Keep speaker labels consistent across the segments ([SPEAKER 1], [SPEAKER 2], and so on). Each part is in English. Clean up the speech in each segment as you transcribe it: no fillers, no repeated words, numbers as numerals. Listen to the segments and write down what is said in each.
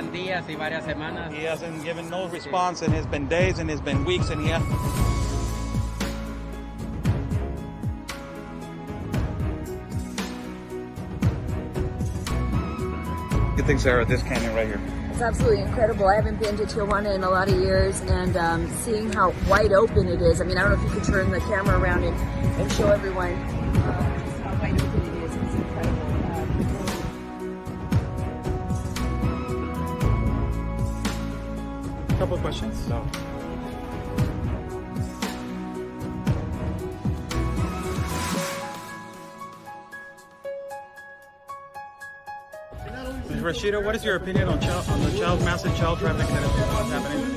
[SPEAKER 1] van días y varias semanas.
[SPEAKER 2] He hasn't given no response, and it's been days, and it's been weeks, and Good thing, Sarah, this canyon right here.
[SPEAKER 3] It's absolutely incredible. I haven't been to Tijuana in a lot of years, and seeing how wide open it is. I mean, I don't know if you could turn the camera around and show everyone just how wide open it is. It's incredible.
[SPEAKER 2] A couple of questions. So. Ms. Rashida, what is your opinion on the massive child trafficking that is happening?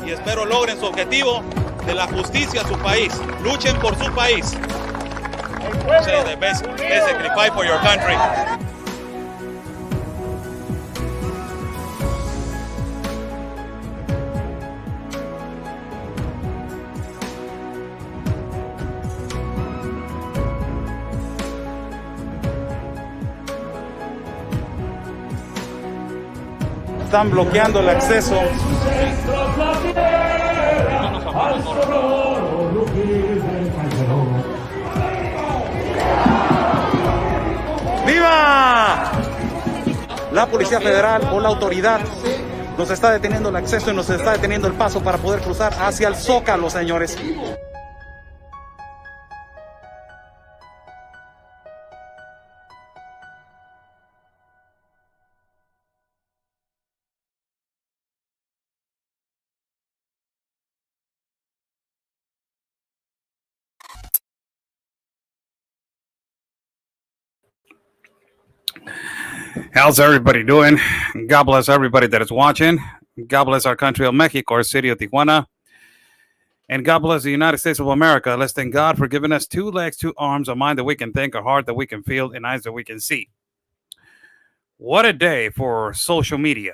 [SPEAKER 2] Y espero logren su objetivo de la justicia a su país. Luchen por su país. Say the best, basically fight for your country. Están bloqueando el acceso. ¡Viva! La Policía Federal o la autoridad nos está deteniendo el acceso y nos está deteniendo el paso para poder cruzar hacia el Zócalo, señores.
[SPEAKER 4] How's everybody doing? God bless everybody that is watching. God bless our country of Mexico, our city of Tijuana. And God bless the United States of America. Let's thank God for giving us 2 legs, 2 arms, a mind that we can think, a heart that we can feel, and eyes that we can see. What a day for social media.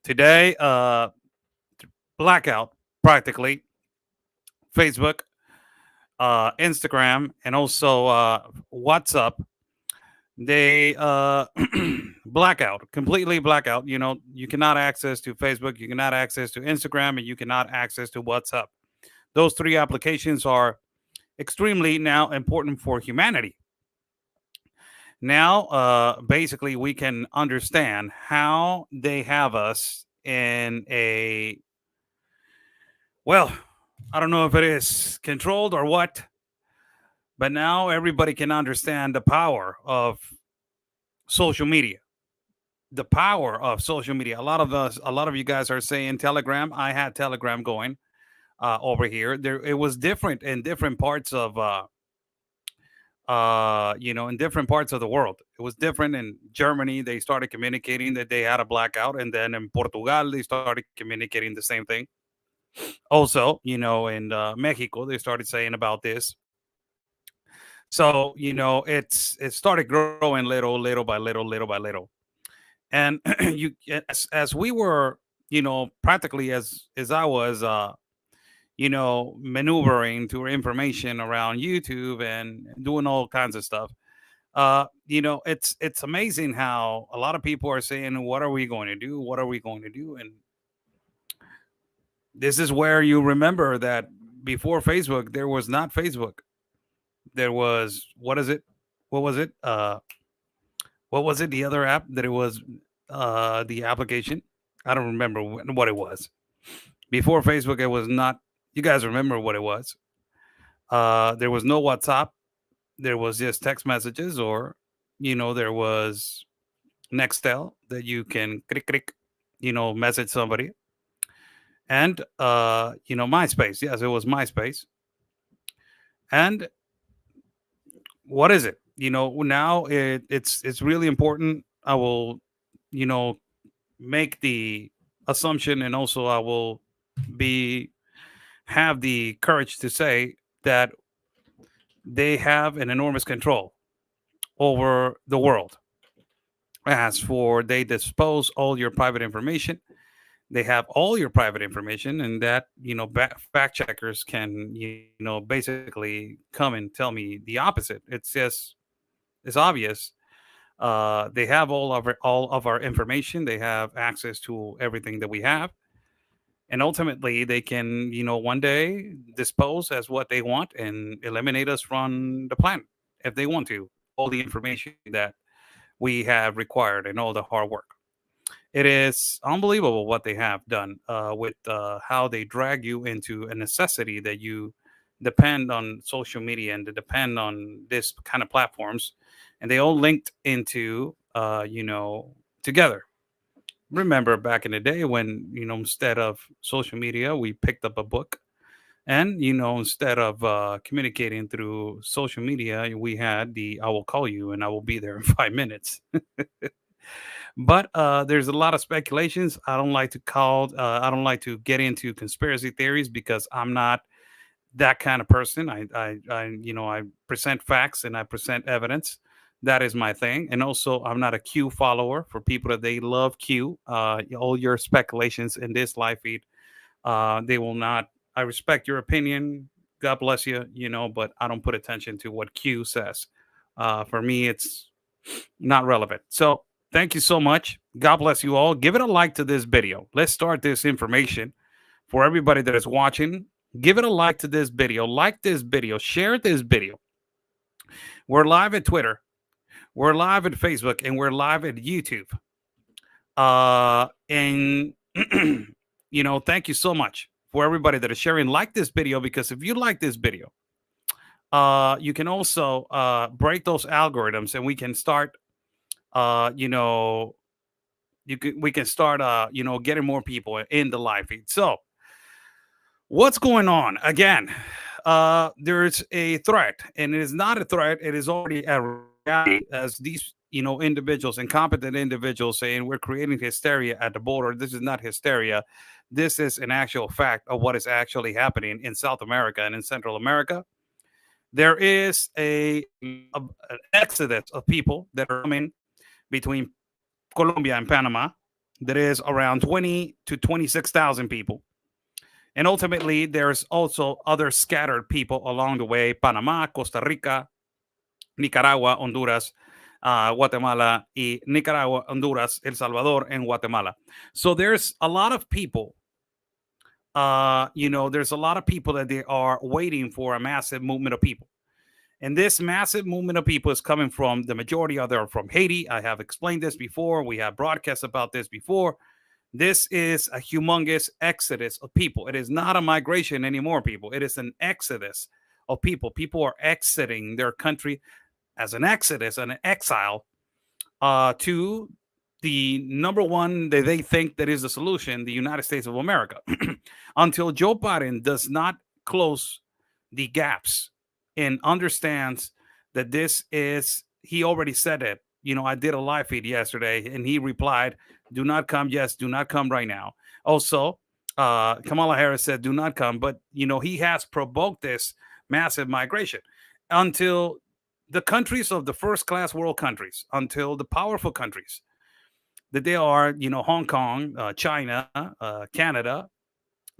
[SPEAKER 4] Today, blackout practically. Facebook, Instagram, and also WhatsApp. They blackout, completely blackout. You know, you cannot access to Facebook, you cannot access to Instagram, and you cannot access to WhatsApp. Those 3 applications are extremely now important for humanity. Now, basically, we can understand how they have us in a, well, I don't know if it is controlled or what. But now everybody can understand the power of social media. The power of social media. A lot of you guys are saying Telegram. I had Telegram going over here. It was different in different parts of, in different parts of the world. It was different in Germany. They started communicating that they had a blackout, and then in Portugal they started communicating the same thing. Also, in Mexico they started saying about this. So, it started growing little by little. And as we were, practically as I was, maneuvering through information around YouTube and doing all kinds of stuff, it's amazing how a lot of people are saying, what are we going to do? What are we going to do? And this is where you remember that before Facebook, there was not Facebook. There was, what was it? The other app that it was, the application? I don't remember what it was. Before Facebook, it was not. You guys remember what it was? There was no WhatsApp. There was just text messages, or, there was Nextel that you can click, message somebody. And, MySpace. Yes, it was MySpace. And what is it? Now it's really important. I will, you know, make the assumption, and also I will be have the courage to say that they have an enormous control over the world. As for they dispose all your private information, they have all your private information, and that fact checkers can basically come and tell me the opposite. It's obvious. They have all of our information. They have access to everything that we have, and ultimately they can one day dispose as what they want and eliminate us from the planet if they want to. All the information that we have required and all the hard work. It is unbelievable what they have done with how they drag you into a necessity that you depend on social media and to depend on this kind of platforms, and they all linked into together. Remember back in the day when instead of social media we picked up a book, and instead of communicating through social media we had the "I will call you and I will be there in 5 minutes." But there's a lot of speculations. I don't like to get into conspiracy theories because I'm not that kind of person. I present facts and I present evidence. That is my thing. And also, I'm not a Q follower. For people that they love Q, all your speculations in this live feed, they will not. I respect your opinion. God bless you, but I don't put attention to what Q says. For me, it's not relevant. So thank you so much. God bless you all. Give it a like to this video. Let's start this information for everybody that is watching. Give it a like to this video. Like this video. Share this video. We're live at Twitter. We're live at Facebook. And we're live at YouTube. And, thank you so much for everybody that is sharing. Like this video, because if you like this video, you can also break those algorithms and we can start we can start getting more people in the live feed. So what's going on again? There's a threat, and it is not a threat, it is already a reality, as these individuals, incompetent individuals, saying we're creating hysteria at the border. This is not hysteria. This is an actual fact of what is actually happening in South America and in Central America. There is an exodus of people that are coming between Colombia and Panama. That is around 20 to 26,000 people. And ultimately, there's also other scattered people along the way: Panama, Costa Rica, Nicaragua, Honduras, Guatemala, y Nicaragua, Honduras, El Salvador, and Guatemala. So there's a lot of people. There's a lot of people that they are waiting for a massive movement of people. And this massive movement of people is coming from, the majority of them are from Haiti. I have explained this before. We have broadcasts about this before. This is a humongous exodus of people. It is not a migration anymore, people. It is an exodus of people. People are exiting their country as an exodus and an exile to the number one that they think that is the solution, the United States of America. Until Joe Biden does not close the gaps and understands that this is, he already said it. I did a live feed yesterday and he replied, do not come. Yes, do not come right now. Also, Kamala Harris said, do not come. But, he has provoked this massive migration until the countries of the first class world countries, until the powerful countries that they are, Hong Kong, China, Canada,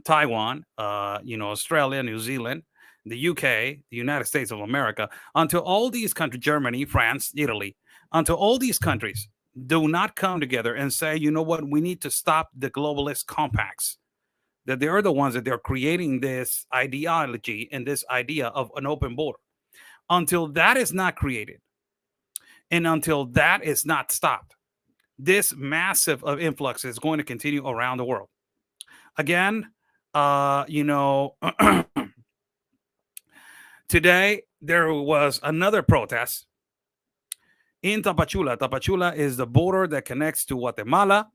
[SPEAKER 4] Taiwan, Australia, New Zealand, the UK, the United States of America, until all these countries, Germany, France, Italy, until all these countries do not come together and say, you know what, we need to stop the globalist compacts, that they are the ones that they're creating this ideology and this idea of an open border. Until that is not created, and until that is not stopped, this massive of influx is going to continue around the world. Again, today there was another protest in Tapachula. Tapachula is the border that connects to Guatemala.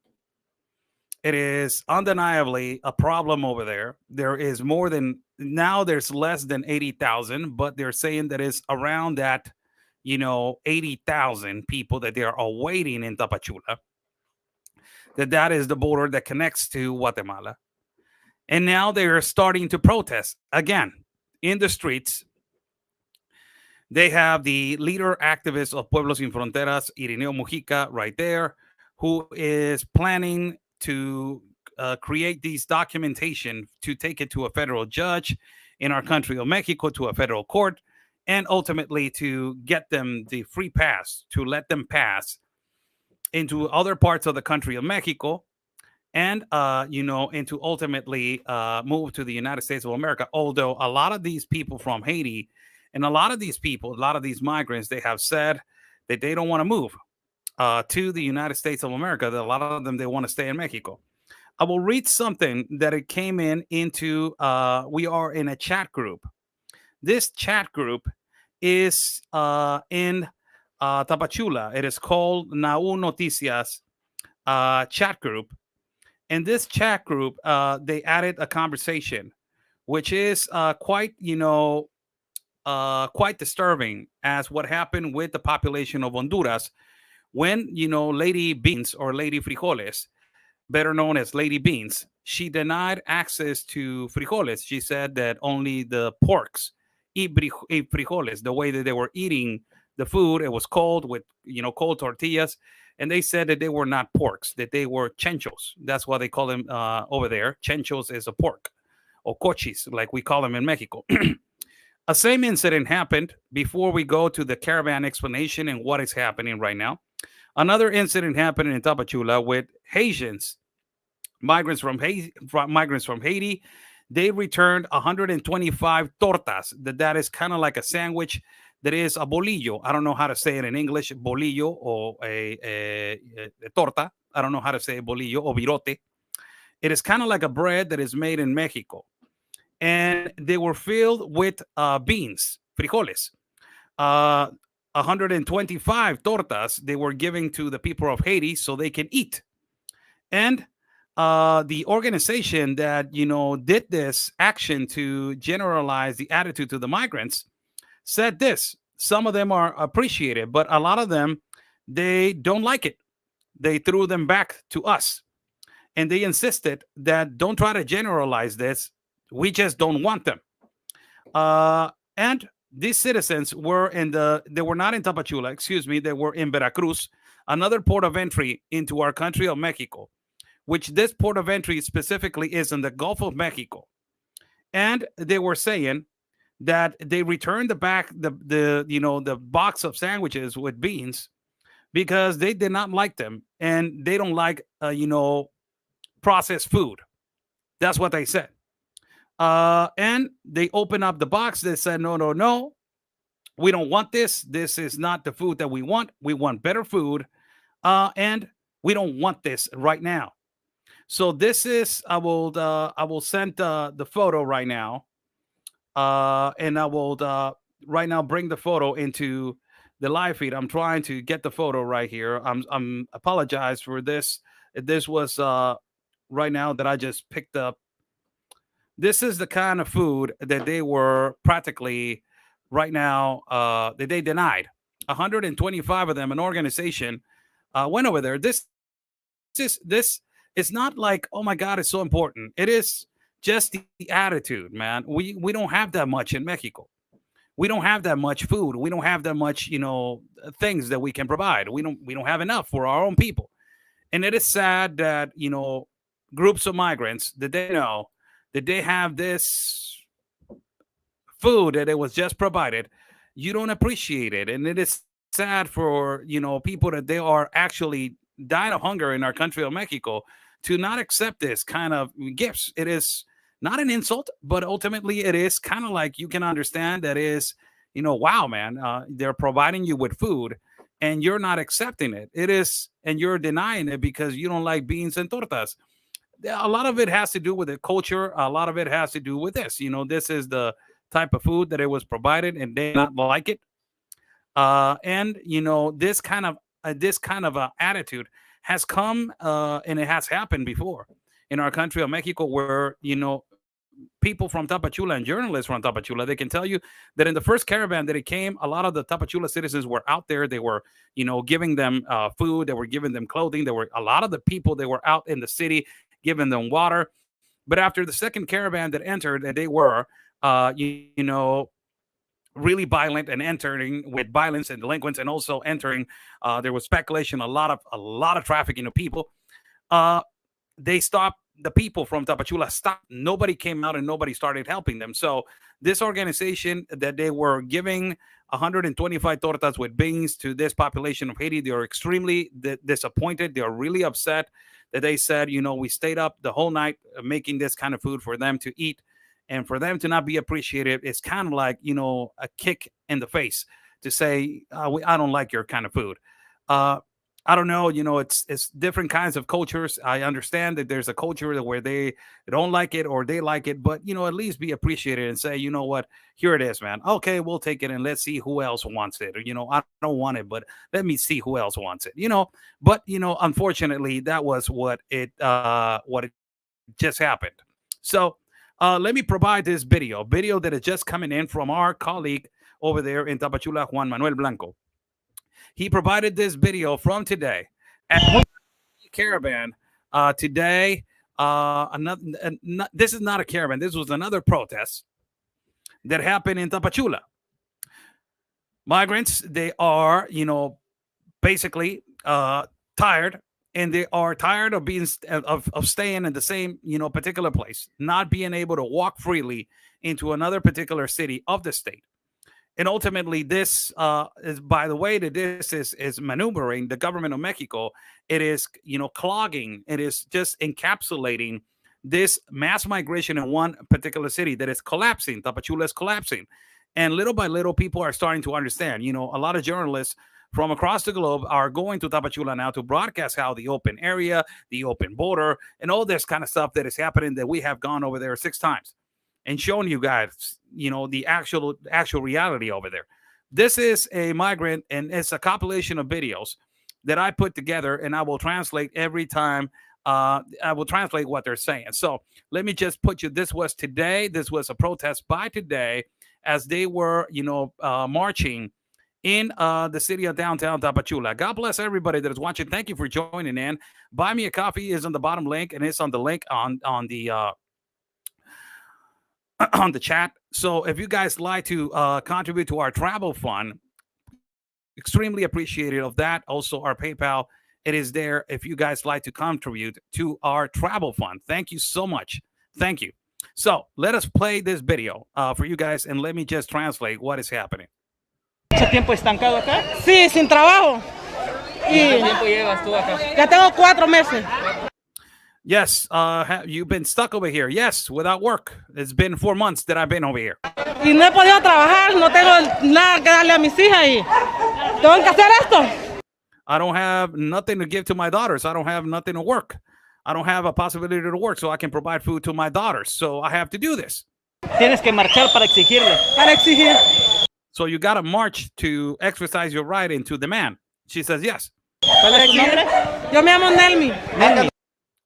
[SPEAKER 4] It is undeniably a problem over there. There is more than, now there's less than 80,000, but they're saying that it's around that 80,000 people that they are awaiting in Tapachula, that is the border that connects to Guatemala. And now they're starting to protest again in the streets. They have the leader activist of Pueblos Sin Fronteras, Irineo Mujica, right there, who is planning to create these documentation to take it to a federal judge in our country of Mexico, to a federal court, and ultimately to get them the free pass, to let them pass into other parts of the country of Mexico, and into ultimately move to the United States of America. Although a lot of these people from Haiti and a lot of these migrants, they have said that they don't want to move to the United States of America. That a lot of them, they want to stay in Mexico. I will read something that it came into. We are in a chat group. This chat group is in Tapachula. It is called Nau Noticias chat group. In this chat group, they added a conversation, which is quite disturbing, as what happened with the population of Honduras when, Lady Beans, or Lady Frijoles, better known as Lady Beans, she denied access to frijoles. She said that only the porks eat frijoles. The way that they were eating the food, it was cold with, cold tortillas. And they said that they were not porks, that they were chenchos. That's why they call them over there. Chenchos is a pork, or cochis, like we call them in Mexico. A same incident happened before we go to the Caravan explanation and what is happening right now. Another incident happened in Tapachula with Haitians, migrants from Haiti. They returned 125 tortas. That is kind of like a sandwich. That is a bolillo. I don't know how to say it in English, bolillo or a torta. I don't know how to say bolillo or virote. It is kind of like a bread that is made in Mexico. And they were filled with beans, frijoles. 125 tortas they were giving to the people of Haiti so they can eat. And the organization that, did this action to generalize the attitude to the migrants said this: some of them are appreciated, but a lot of them, they don't like it. They threw them back to us. And they insisted that don't try to generalize this. We just don't want them. And these citizens were they were not in Tapachula, excuse me, they were in Veracruz, another port of entry into our country of Mexico, which this port of entry specifically is in the Gulf of Mexico. And they were saying that they returned the box of sandwiches with beans because they did not like them, and they don't like processed food. That's what they said. And they opened up the box. They said, no, we don't want this. This is not the food that we want. We want better food, and we don't want this right now. So this is, I will send the photo right now. And I will right now bring the photo into the live feed. I'm trying to get the photo right here. I'm apologize for this. This was right now that I just picked up. This is the kind of food that they were practically right now that they denied. 125 of them, an organization went over there. This is not like, oh my God, it's so important. It is just the attitude, man. We don't have that much in Mexico. We don't have that much food. We don't have that much, things that we can provide. We don't have enough for our own people. And it is sad that, groups of migrants, that they know that they have this food that it was just provided. You don't appreciate it. And it is sad for, people that they are actually dying of hunger in our country of Mexico to not accept this kind of gifts. It is not an insult, but ultimately it is kind of like, you can understand that is, wow, man, they're providing you with food and you're not accepting it. It is, and you're denying it because you don't like beans and tortas. A lot of it has to do with the culture. A lot of it has to do with this. This is the type of food that it was provided and they not like it. And this kind of attitude has come and it has happened before in our country of Mexico, where people from Tapachula and journalists from Tapachula, they can tell you that in the first caravan that it came, a lot of the Tapachula citizens were out there. They were, giving them food. They were giving them clothing. There were a lot of the people that were out in the city giving them water. But after the second caravan that entered, and they were, really violent and entering with violence and delinquents, and also entering, there was speculation, a lot of trafficking of people. They stopped. The people from Tapachula stopped. Nobody came out and nobody started helping them. So this organization that they were giving 125 tortas with beans to this population of Haiti, they are extremely disappointed. They are really upset that they said, we stayed up the whole night making this kind of food for them to eat, and for them to not be appreciated. It's kind of like, a kick in the face to say, I don't like your kind of food. I don't know, it's different kinds of cultures. I understand that there's a culture where they don't like it or they like it, but, at least be appreciated and say, you know what, here it is, man. Okay, we'll take it and let's see who else wants it. Or, I don't want it, but let me see who else wants it, But, unfortunately, that was what it just happened. So let me provide this video that is just coming in from our colleague over there in Tapachula, Juan Manuel Blanco. He provided this video from today at Caravan today. This is not a caravan. This was another protest that happened in Tapachula. Migrants, they are, basically tired, and they are tired of being of staying in the same, particular place, not being able to walk freely into another particular city of the state. And ultimately, this is, by the way, that this is maneuvering the government of Mexico. It is, clogging. It is just encapsulating this mass migration in one particular city that is collapsing. Tapachula is collapsing. And little by little, people are starting to understand. A lot of journalists from across the globe are going to Tapachula now to broadcast how the open area, the open border, and all this kind of stuff that is happening, that we have gone over there 6 times and shown you guys, the actual reality over there. This is a migrant, and it's a compilation of videos that I put together, and I will translate every time. I will translate what they're saying. So let me just put you, this was today. This was a protest by today as they were, marching in the city of downtown Tapachula. God bless everybody that is watching. Thank you for joining in. Buy Me a Coffee is on the bottom link, and it's on the link on the on the chat. So if you guys like to contribute to our travel fund, extremely appreciative of that. Also our PayPal, it is there if you guys like to contribute to our travel fund. Thank you so much. Thank you. So let us play this video for you guys, and let me just translate what is happening.
[SPEAKER 1] ¿Mucho tiempo estancado acá?
[SPEAKER 5] Sí, sin trabajo.
[SPEAKER 1] ¿Cuánto tiempo llevas tú acá?
[SPEAKER 5] Ya tengo 4 meses.
[SPEAKER 4] Yes, you've been stuck over here. Yes, without work. It's been 4 months that I've been over here.
[SPEAKER 5] Y no he podido trabajar, no tengo nada que darle a mis hijas y tengo que hacer esto.
[SPEAKER 4] I don't have nothing to give to my daughters. I don't have nothing to work. I don't have a possibility to work so I can provide food to my daughters. So I have to do this.
[SPEAKER 1] Tienes que marchar para exigirle.
[SPEAKER 5] Para exigir.
[SPEAKER 4] So you got to march to exercise your right and to demand. She says yes.
[SPEAKER 1] ¿Cuál es tu nombre?
[SPEAKER 5] Yo me llamo Nelmi.
[SPEAKER 1] Nelmi.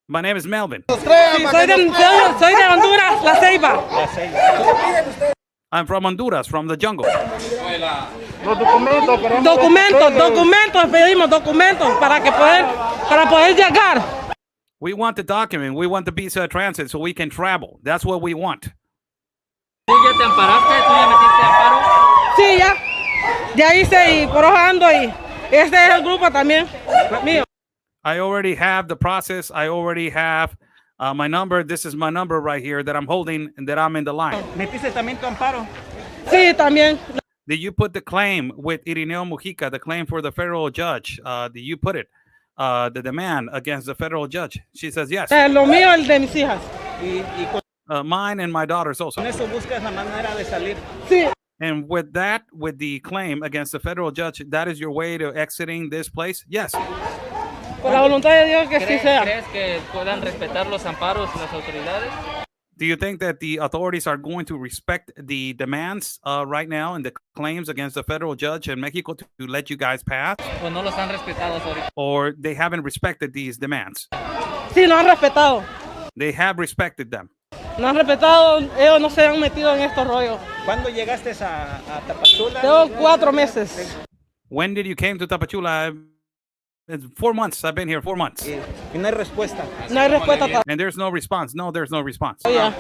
[SPEAKER 4] My name is Melvin.
[SPEAKER 5] Sí, soy de Honduras, La Ceiba.
[SPEAKER 4] I'm from Honduras, from the jungle.
[SPEAKER 5] Documentos, pedimos documentos para poder llegar.
[SPEAKER 4] We want the document. We want the visa of transit so we can travel. That's what we want.
[SPEAKER 1] ¿Tú ya te amparaste? ¿Tú ya metiste amparo?
[SPEAKER 5] Sí, ya hice y por hoy ando y este es el grupo también mío.
[SPEAKER 4] I already have the process. I already have my number. This is my number right here that I'm holding and that I'm in the line.
[SPEAKER 1] ¿Metiste también tu amparo?
[SPEAKER 5] Sí, también.
[SPEAKER 4] Did you put the claim with Irineo Mujica, the claim for the federal judge? Did you put it, the demand against the federal judge? She says yes.
[SPEAKER 5] Lo mío, el de mis hijas.
[SPEAKER 4] Mine and my daughters also.
[SPEAKER 1] Con eso buscas la manera de salir.
[SPEAKER 5] Sí.
[SPEAKER 4] And with that, with the claim against the federal judge, that is your way to exiting this place? Yes.
[SPEAKER 5] Por la voluntad de Dios que sí sea.
[SPEAKER 1] ¿Crees que puedan respetar los amparos las autoridades?
[SPEAKER 4] Do you think that the authorities are going to respect the demands right now and the claims against the federal judge in Mexico to let you guys pass?
[SPEAKER 1] ¿O no los han respetado ahorita?
[SPEAKER 4] Or they haven't respected these demands?
[SPEAKER 5] Sí, lo han respetado.
[SPEAKER 4] They have respected them.
[SPEAKER 5] no han respetado, ellos no se han metido en estos rollos.
[SPEAKER 6] ¿Cuándo llegaste a Tapachula?
[SPEAKER 5] Tengo 4 meses.
[SPEAKER 4] When did you came to Tapachula? It's 4 months. I've been here 4 months.
[SPEAKER 6] Y no hay respuesta.
[SPEAKER 5] No hay respuesta.
[SPEAKER 4] And there's no response. No, there's no response.
[SPEAKER 5] Oh, yeah.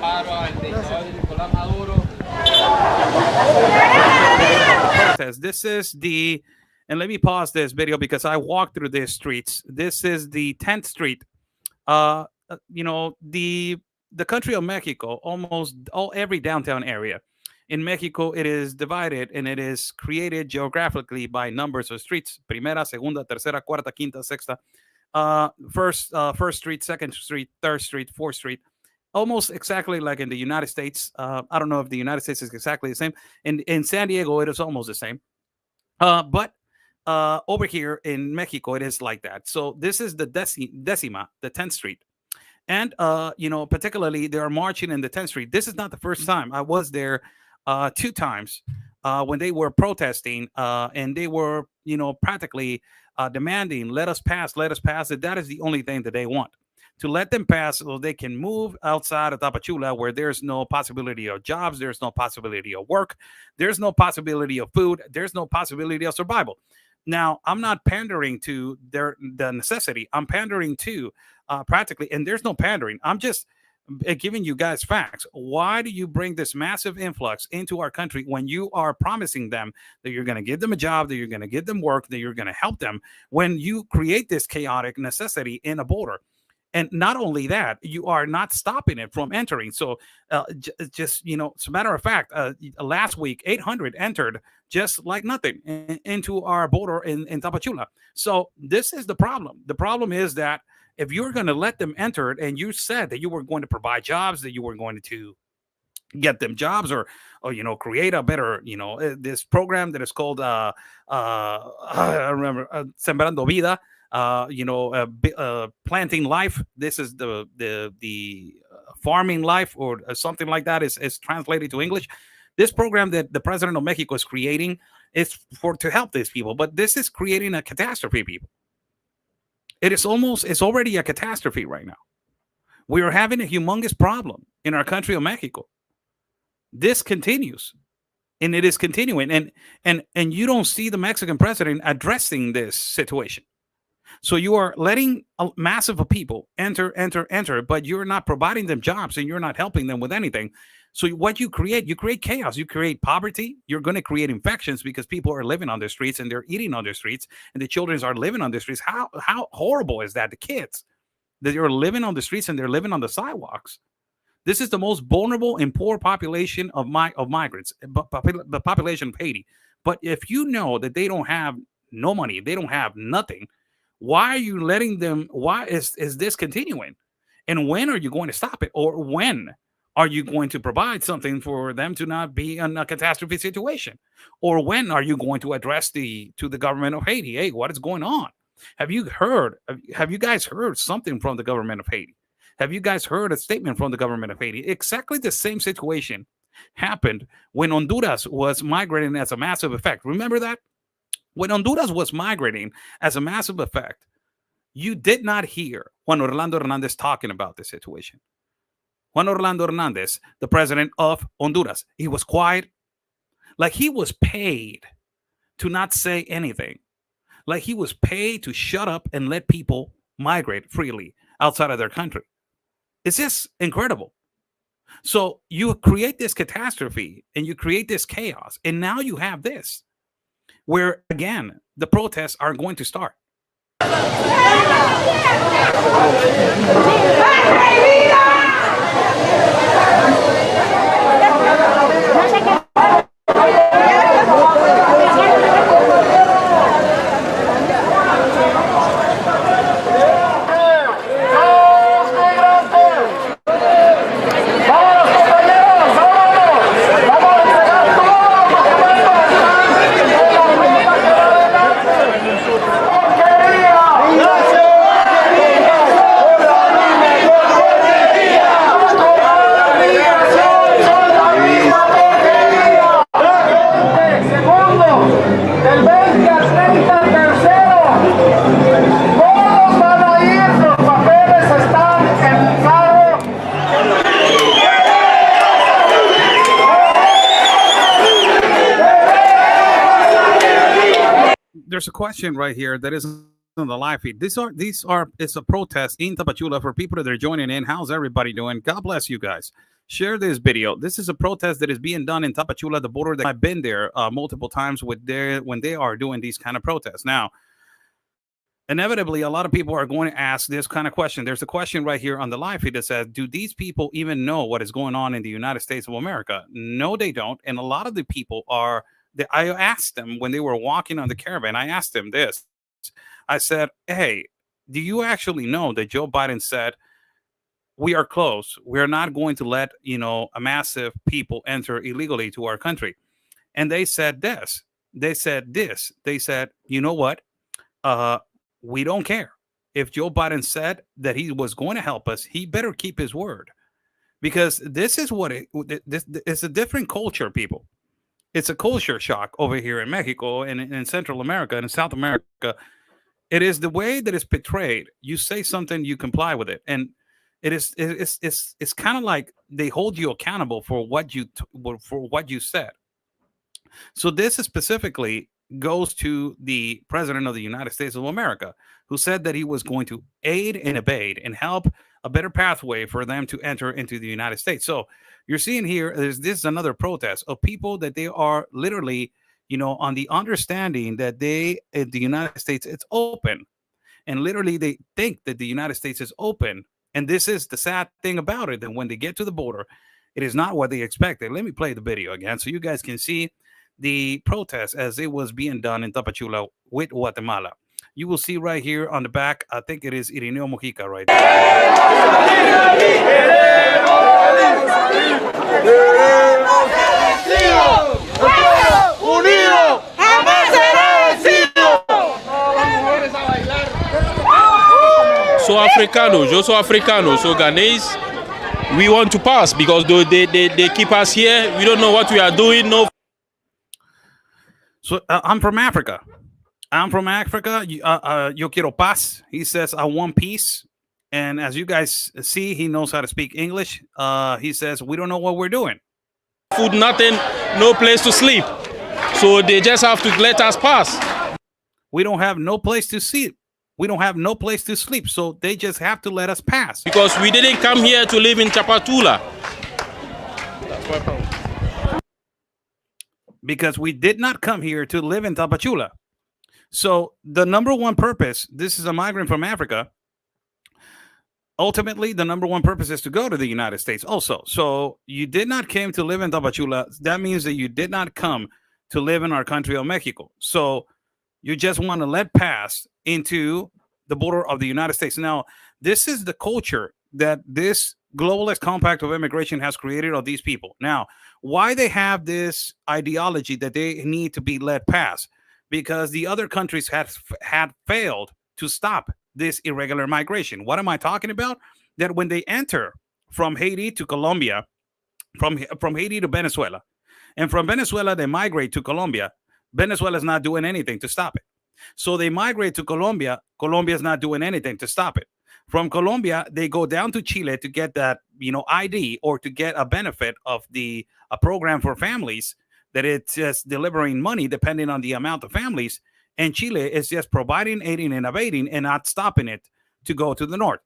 [SPEAKER 4] This is the, and let me pause this video because I walked through these streets. This is the 10th Street. You know, the country of Mexico, almost every downtown area in Mexico, it is divided and it is created geographically by numbers of streets. Primera, segunda, tercera, cuarta, quinta, sexta. First Street, Second Street, Third Street, Fourth Street. Almost exactly like in the United States. I don't know if the United States is exactly the same. In San Diego, it is almost the same. But over here in Mexico, it is like that. So this is the decima, the 10th Street. And, you know, particularly they are marching in the 10th Street. This is not the first time. I was there 2 times when they were protesting and they were, you know, practically demanding, let us pass. That is the only thing that they want. To let them pass so they can move outside of Tapachula where there's no possibility of jobs, there's no possibility of work, there's no possibility of food, there's no possibility of survival. Now, I'm not pandering to the necessity. I'm pandering to practically, and there's no pandering. I'm just giving you guys facts. Why do you bring this massive influx into our country when you are promising them that you're going to give them a job, that you're going to give them work, that you're going to help them, when you create this chaotic necessity in a border? And not only that, you are not stopping it from entering. So just, you know, as a matter of fact, last week, 800 entered just like nothing into our border in Tapachula. So this is the problem. The problem is that if you're going to let them enter it, and you said that you were going to provide jobs, that you were going to get them jobs or you know, create a better, you know, this program that is called I remember Sembrando Vida. You know, planting life. This is the farming life or something like that is translated to English. This program that the president of Mexico is creating is to help these people, but this is creating a catastrophe, people. It's already a catastrophe right now. We are having a humongous problem in our country of Mexico. This continues. And it is continuing. And you don't see the Mexican president addressing this situation. So you are letting a massive of people enter, but you're not providing them jobs and you're not helping them with anything. So what you create chaos, you create poverty. You're going to create infections because people are living on the streets and they're eating on the streets and the children are living on the streets. How horrible is that? The kids that are living on the streets and they're living on the sidewalks. This is the most vulnerable and poor population of migrants, the population of Haiti. But if you know that they don't have no money, they don't have nothing, why are you letting them? Why is this continuing? And when are you going to stop it? Or when are you going to provide something for them to not be in a catastrophe situation? Or when are you going to address to the government of Haiti? Hey, what is going on? Have you guys heard something from the government of Haiti? Have you guys heard a statement from the government of Haiti? Exactly the same situation happened when Honduras was migrating as a massive effect. Remember that? When Honduras was migrating as a massive effect, you did not hear Juan Orlando Hernandez talking about this situation. Juan Orlando Hernandez, the president of Honduras, he was quiet. Like he was paid to not say anything. Like he was paid to shut up and let people migrate freely outside of their country. It's just incredible. So you create this catastrophe and you create this chaos. And now you have this, where, again, the protests are going to start. there's a question right here that is on the live feed. It's a protest in Tapachula for people that are joining in. How's everybody doing? God bless you guys. Share this video. This is a protest that is being done in Tapachula, the border. That I've been there multiple times when they are doing these kind of protests. Now, inevitably, a lot of people are going to ask this kind of question. There's a question right here on the live feed that says, do these people even know what is going on in the United States of America? No, they don't. And a lot of the people are, I asked them when they were walking on the Caravan, I asked them this. I said, hey, do you actually know that Joe Biden said, we are close. We're not going to let, a massive people enter illegally to our country. And they said this. They said this. They said, you know what? We don't care. If Joe Biden said that he was going to help us, he better keep his word. Because this is what it's a different culture, people. It's a culture shock over here in Mexico and in Central America and in South America. It is the way that it's portrayed. You say something, you comply with it. And it's kind of like they hold you accountable for what you said. So this specifically goes to the president of the United States of America, who said that he was going to aid and abet and help a better pathway for them to enter into the United States. So you're seeing here, this is another protest of people that they are literally, on the understanding that the United States, it's open. And literally they think that the United States is open. And this is the sad thing about it, that when they get to the border, it is not what they expected. Let me play the video again so you guys can see the protest as it was being done in Tapachula with Guatemala. You will see right here on the back, I think it is Irineo Mojica right there.
[SPEAKER 7] Soy africano, yo soy africano, so Ghanaians, we want to pass because they keep us here. We don't know what we are doing. No.
[SPEAKER 4] So I'm from Africa. Yo quiero paz. He says, I want peace. And as you guys see, he knows how to speak English. He says, we don't know what we're doing.
[SPEAKER 7] Food, nothing, no place to sleep. So they just have to let us pass.
[SPEAKER 4] We don't have no place to sleep. We don't have no place to sleep. So they just have to let us pass.
[SPEAKER 7] Because we didn't come here to live in Tapachula.
[SPEAKER 4] Because we did not come here to live in Tapachula. So the number one purpose, this is a migrant from Africa. Ultimately, the number one purpose is to go to the United States also. So you did not come to live in Tapachula. That means that you did not come to live in our country of Mexico. So you just want to let pass into the border of the United States. Now, this is the culture that this globalist compact of immigration has created of these people. Now, why they have this ideology that they need to be let pass? Because the other countries had failed to stop this irregular migration. What am I talking about? That when they enter from Haiti to Colombia, from Haiti to Venezuela, and from Venezuela they migrate to Colombia, Venezuela is not doing anything to stop it. So they migrate to Colombia. Colombia is not doing anything to stop it. From Colombia, they go down to Chile to get that, ID or to get a benefit of a program for families that it's just delivering money depending on the amount of families. And Chile is just providing, aiding, and abetting and not stopping it to go to the north.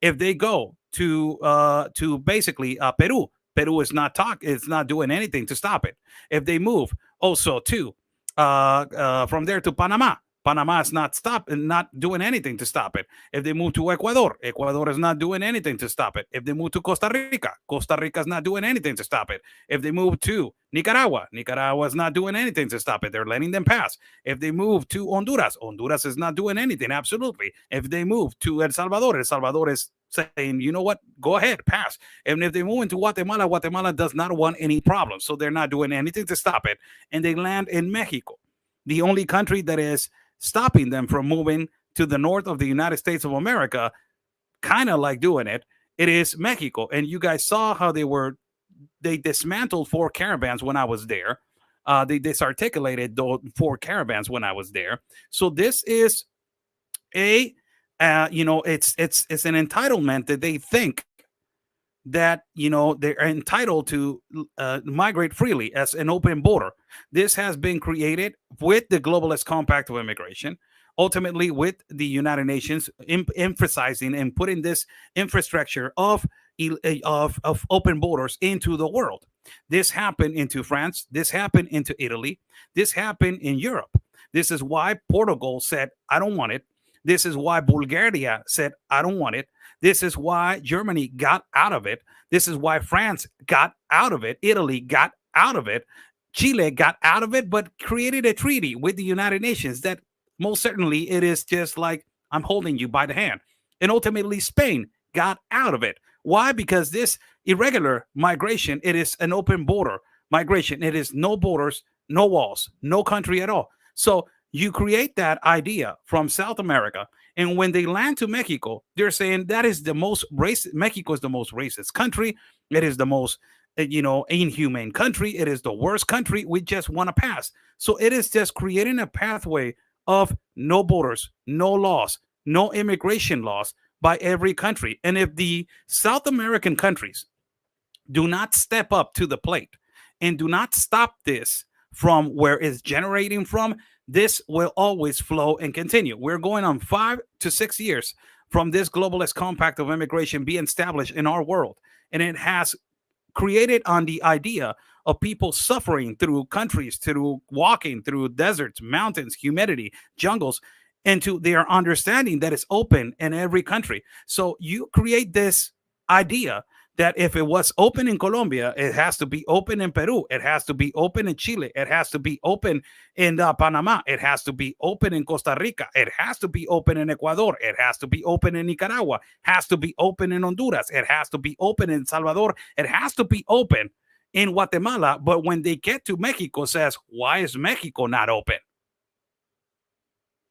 [SPEAKER 4] If they go to basically Peru, Peru is not doing anything to stop it. If they move also to from there to Panama, Panama is not doing anything to stop it. If they move to Ecuador, Ecuador is not doing anything to stop it. If they move to Costa Rica, Costa Rica is not doing anything to stop it. If they move to Nicaragua, Nicaragua is not doing anything to stop it. They're letting them pass. If they move to Honduras, Honduras is not doing anything. Absolutely. If they move to El Salvador, El Salvador is saying, you know what, go ahead, pass. And if they move into Guatemala, Guatemala does not want any problems. So they're not doing anything to stop it. And they land in Mexico, the only country that is stopping them from moving to the north of the United States of America, kind of like doing it. It is Mexico. And you guys saw how they dismantled 4 caravans when I was there. They disarticulated those 4 caravans when I was there. So this is it's an entitlement that they think that, you know, they're entitled to migrate freely as an open border. This has been created with the Globalist Compact of Immigration, ultimately with the United Nations emphasizing and putting this infrastructure of open borders into the world. This happened into France. This happened into Italy. This happened in Europe. This is why Portugal said, I don't want it. This is why Bulgaria said, I don't want it. This is why Germany got out of it. This is why France got out of it. Italy got out of it. Chile got out of it, but created a treaty with the United Nations that most certainly it is just like, I'm holding you by the hand. And ultimately, Spain got out of it. Why? Because this irregular migration, it is an open border migration. It is no borders, no walls, no country at all. So you create that idea from South America. And when they land to Mexico, they're saying that is the most racist. Mexico is the most racist country. It is the most, inhumane country. It is the worst country. We just want to pass. So it is just creating a pathway of no borders, no laws, no immigration laws by every country. And if the South American countries do not step up to the plate and do not stop this from where it's generating from, this will always flow and continue. We're going on 5 to 6 years from this globalist compact of immigration being established in our world. And it has created on the idea of people suffering through countries, through walking through deserts, mountains, humidity, jungles, into their understanding that it's open in every country. So you create this idea that if it was open in Colombia, it has to be open in Peru. It has to be open in Chile. It has to be open in Panama. It has to be open in Costa Rica. It has to be open in Ecuador. It has to be open in Nicaragua. Has to be open in Honduras. It has to be open in Salvador. It has to be open in Guatemala. But when they get to Mexico, says, why is Mexico not open?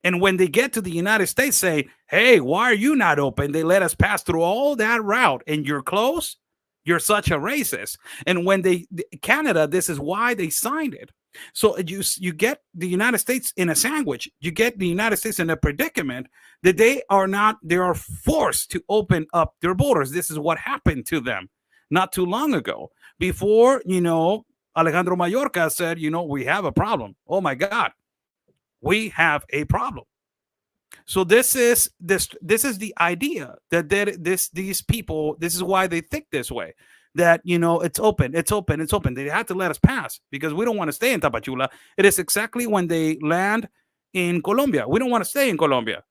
[SPEAKER 4] And when they get to the United States, say, hey, why are you not open? They let us pass through all that route and you're closed. You're such a racist. And when Canada, this is why they signed it. So you get the United States in a sandwich. You get the United States in a predicament that they are forced to open up their borders. This is what happened to them not too long ago. Before, Alejandro Mayorkas said, we have a problem. Oh my God. We have a problem. So this is the idea that these people, this is why they think this way, that it's open. They have to let us pass because we don't want to stay in Tapachula. It is exactly when they land in Colombia. We don't want to stay in Colombia.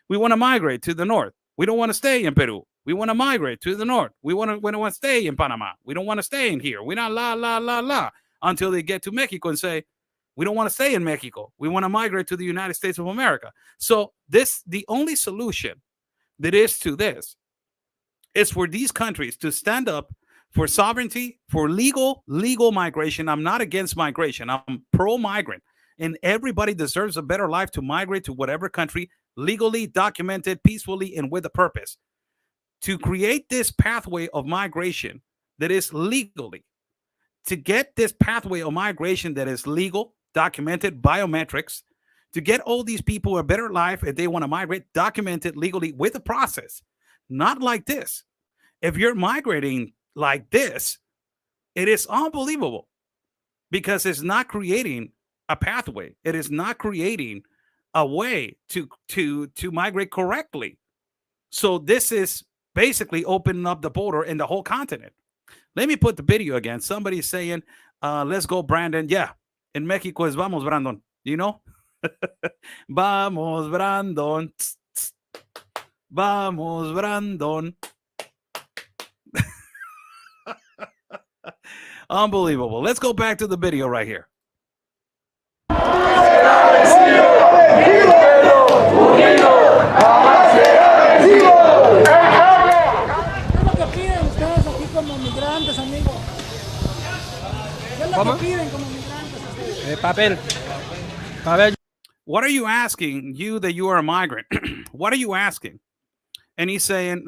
[SPEAKER 4] We want to migrate to the north. We don't want to stay in Peru. We want to migrate to the north. We don't want to stay in Panama. We don't want to stay in here. We're not la until they get to Mexico and say, we don't want to stay in Mexico. We want to migrate to the United States of America. So the only solution that is to this is for these countries to stand up for sovereignty, for legal migration. I'm not against migration. I'm pro-migrant. And everybody deserves a better life to migrate to whatever country, legally, documented, peacefully, and with a purpose. To create this pathway of migration that is legally, to get this pathway of migration that is legal, documented, biometrics, to get all these people a better life if they want to migrate, documented legally with a process, not like this. If you're migrating like this, it is unbelievable because it's not creating a pathway. It is not creating a way to migrate correctly. So this is basically opening up the border in the whole continent. Let me put the video again. Somebody's saying, let's go, Brandon. Yeah. In Mexico is vamos, Brandon. Vamos, Brandon. Vamos, Brandon. Unbelievable. Let's go back to the video right here.
[SPEAKER 6] Papel.
[SPEAKER 4] What are you asking, you that you are a migrant? What are you asking? And he's saying,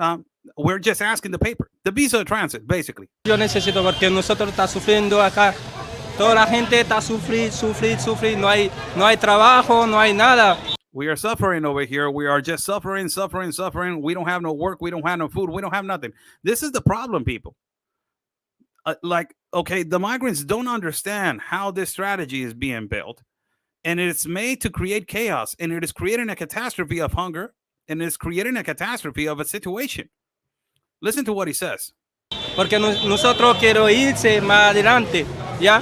[SPEAKER 4] we're just asking the paper, the visa of transit, basically.
[SPEAKER 8] Yo necesito porque nosotros está sufriendo acá. Toda la gente está sufrir. No hay trabajo, no hay nada.
[SPEAKER 4] We are suffering over here. We are just suffering. We don't have no work. We don't have no food. We don't have nothing. This is the problem, people. Like, okay, the migrants don't understand how this strategy is being built, and it's made to create chaos, and it is creating a catastrophe of hunger, and it's creating a catastrophe of a situation. Listen to what he says.
[SPEAKER 8] Porque nosotros quiero irse más adelante, ¿ya?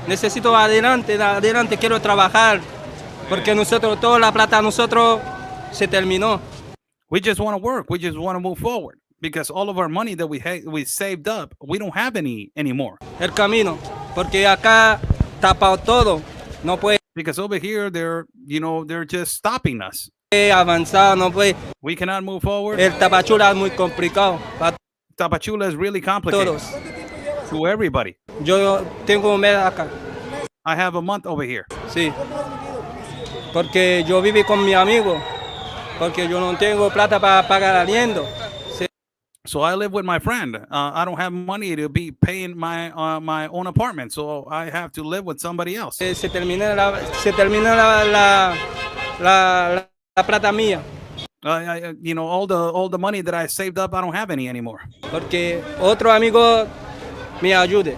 [SPEAKER 8] Necesito adelante, quiero trabajar, porque nosotros, toda la plata nosotros se terminó.
[SPEAKER 4] We just want to work. We just want to move forward because all of our money that we saved up, we don't have any anymore.
[SPEAKER 8] El camino, porque acá tapado todo, no puede
[SPEAKER 4] Because over here, they're just stopping us.
[SPEAKER 8] avanzar, no puede.
[SPEAKER 4] We cannot move forward.
[SPEAKER 8] El Tapachula es muy complicado para
[SPEAKER 4] Tapachula is really complicated
[SPEAKER 8] todos.
[SPEAKER 4] to everybody.
[SPEAKER 8] Yo tengo un mes acá,
[SPEAKER 4] I have a month over here.
[SPEAKER 8] sí. Porque yo viví con mi amigo, porque yo no tengo plata para pagar arriendo.
[SPEAKER 4] So I live with my friend. I don't have money to be paying my own apartment, so I have to live with somebody else.
[SPEAKER 8] Se termina la plata mía,
[SPEAKER 4] All the money that I saved up, I don't have any anymore.
[SPEAKER 8] porque otro amigo me ayude.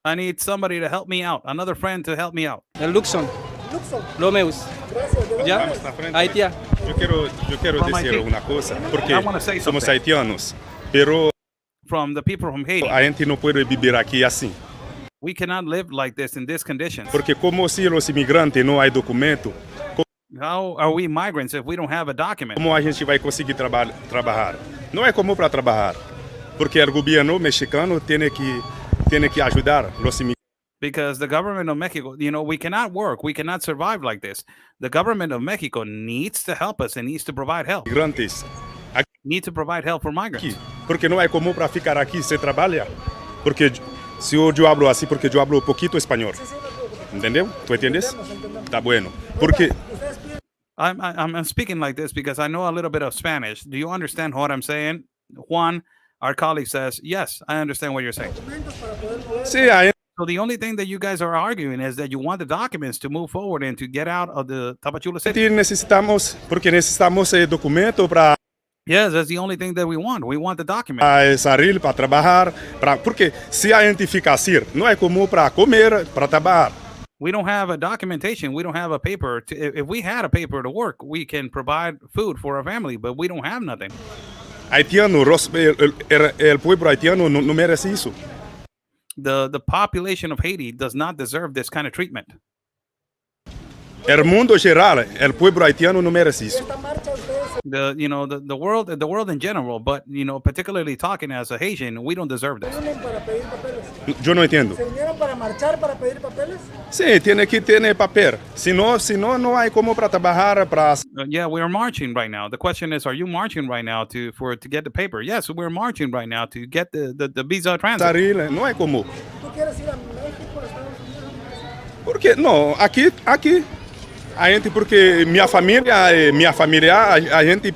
[SPEAKER 4] I need somebody to help me out, another friend to help me out.
[SPEAKER 8] El Luxon, Lomeus, ¿ya? Haití.
[SPEAKER 9] Yo quiero
[SPEAKER 4] From
[SPEAKER 9] decir
[SPEAKER 4] Haití.
[SPEAKER 9] una cosa, porque
[SPEAKER 4] I wanna say
[SPEAKER 9] somos
[SPEAKER 4] something.
[SPEAKER 9] haitianos, pero
[SPEAKER 4] From the people from Haiti,
[SPEAKER 9] a gente no puede vivir aquí así,
[SPEAKER 4] we cannot live like this in these conditions.
[SPEAKER 9] porque como si los inmigrantes no hay documento,
[SPEAKER 4] How are we migrants if we don't have a document?
[SPEAKER 9] como a gente vai conseguir trabalhar? Não é como para trabalhar, porque o governo mexicano tem que ajudar os imigrantes.
[SPEAKER 4] Because the government of Mexico, we cannot work, we cannot survive like this. The government of Mexico needs to help us and needs to provide help. Needs to provide help for migrants.
[SPEAKER 9] Aqui, porque não é como para ficar aqui sem trabalhar, porque se eu hablo assim, porque eu hablo pouquito espanhol, entendeu? Tu entendes? Tá bueno, porque
[SPEAKER 4] I'm speaking like this because I know a little bit of Spanish. Do you understand what I'm saying? Juan, our colleague, says, yes, I understand what you're saying.
[SPEAKER 9] se a
[SPEAKER 4] So the only thing that you guys are arguing is that you want the documents to move forward and to get out of the Tapachula city.
[SPEAKER 9] gente necessitamos documento para
[SPEAKER 4] Yes, that's the only thing that we want. We want the document.
[SPEAKER 9] sair para trabalhar, porque se a gente ficar assim, não é como para comer, para trabalhar.
[SPEAKER 4] We don't have a documentation. We don't have a paper. If we had a paper to work, we can provide food for our family, but we don't have nothing.
[SPEAKER 9] Haitiano, el pueblo haitiano não merece isso.
[SPEAKER 4] The population of Haiti does not deserve this kind of treatment.
[SPEAKER 9] El mundo geral, el pueblo haitiano não merece isso.
[SPEAKER 4] The world in general, but particularly talking as a Haitian, we don't deserve this.
[SPEAKER 9] Eu não entendo. Sim, tem que ter papel. Senão não há como para trabalhar para.
[SPEAKER 4] Yeah, we are marching right now. The question is, are you marching right now to get the paper? Yes, we're marching right now to get the visa transit.
[SPEAKER 9] Sair, não é como. Porque não, aqui a gente, porque minha família, a gente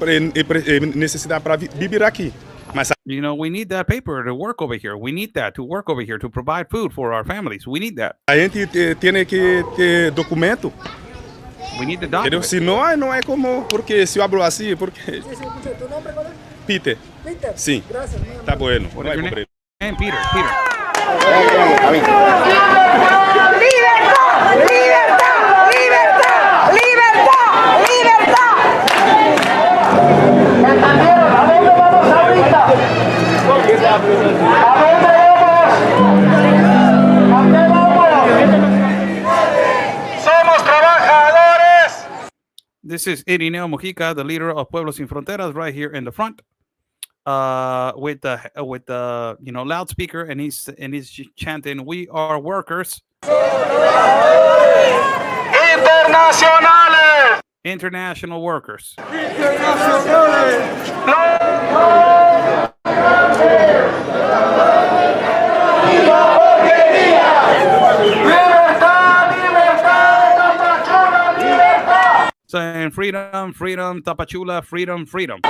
[SPEAKER 9] necessita para viver aqui. Mas
[SPEAKER 4] We need that paper to work over here. We need that to work over here to provide food for our families. We need that.
[SPEAKER 9] a gente tem que ter documento.
[SPEAKER 4] We need the
[SPEAKER 9] Entendeu?
[SPEAKER 4] document.
[SPEAKER 9] Se não é como, porque se eu hablo assim, porque Peter. Sim. Tá bueno.
[SPEAKER 4] What
[SPEAKER 9] Não
[SPEAKER 4] is
[SPEAKER 9] é
[SPEAKER 4] your
[SPEAKER 9] problema.
[SPEAKER 4] name? Peter.
[SPEAKER 2] Somos trabajadores.
[SPEAKER 4] This is Irineo Mujica, the leader of Pueblos Sin Fronteras, right here in the front, with the loudspeaker, and he's chanting, "We are workers,
[SPEAKER 2] Internacionales.
[SPEAKER 4] international workers." Saying freedom, freedom, Tapachula, freedom, freedom.